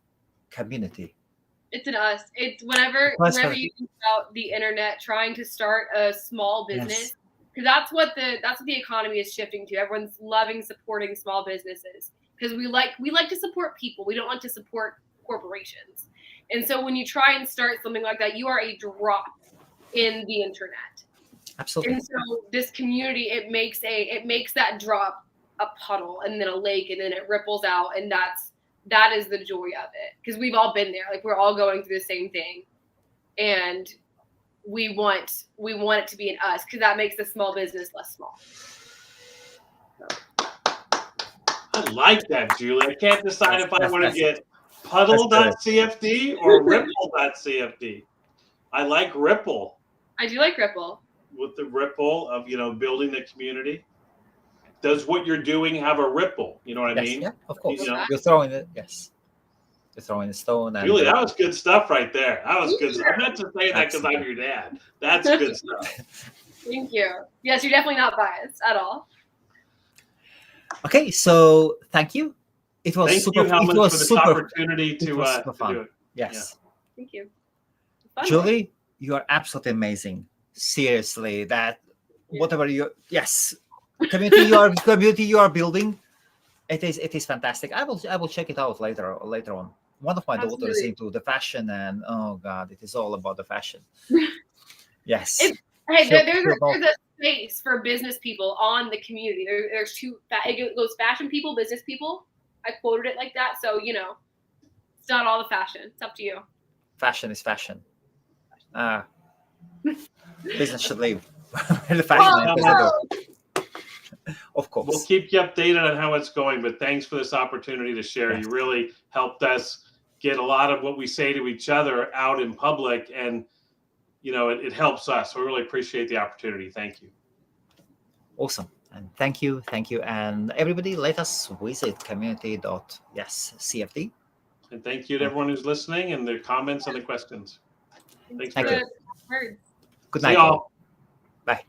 Community.
It's an us. It's whenever you think about the internet, trying to start a small business, because that's what the economy is shifting to. Everyone's loving supporting small businesses because we like to support people. We don't want to support corporations. And so when you try and start something like that, you are a drop in the internet.
Absolutely.
And so this community, it makes that drop a puddle and then a lake and then it ripples out, and that is the joy of it, because we've all been there. Like, we're all going through the same thing, and we want it to be an us, because that makes the small business less small.
I like that, Julie. I can't decide if I want to get puddle.cfd or ripple.cfd. I like Ripple.
I do like Ripple.
With the ripple of, building the community. Does what you're doing have a ripple? You know what I mean?
Yeah, of course. You're throwing it. Yes. You're throwing a stone. And
Julie, that was good stuff right there. That was good. I meant to say that because I'm your dad. That's good stuff.
Thank you. Yes, you're definitely not biased at all.
Okay, so thank you. It was
thank
super.
You, Helmuts,
it was
for this
super
opportunity to do it.
Yes.
Yeah. Thank you.
Julie, you are absolutely amazing. Seriously, whatever community you are building, it is fantastic. I will check it out later on. One of my daughters is into the fashion, and oh god, it is all about the fashion. Yes.
There's a space for business people on the community. There's it goes fashion people, business people. I quoted it like that, so it's not all the fashion. It's up to you.
Fashion is fashion. Business should leave. The fashion of course.
We'll keep you updated on how it's going, but thanks for this opportunity to share. You really helped us get a lot of what we say to each other out in public, and it helps us. So we really appreciate the opportunity. Thank you.
Awesome. And thank you. And everybody, let us visit community.cfd.
And thank you to everyone who's listening and the comments and the questions. Thanks
thank
for
you.
Words.
Good night.
See y'all.
Bye.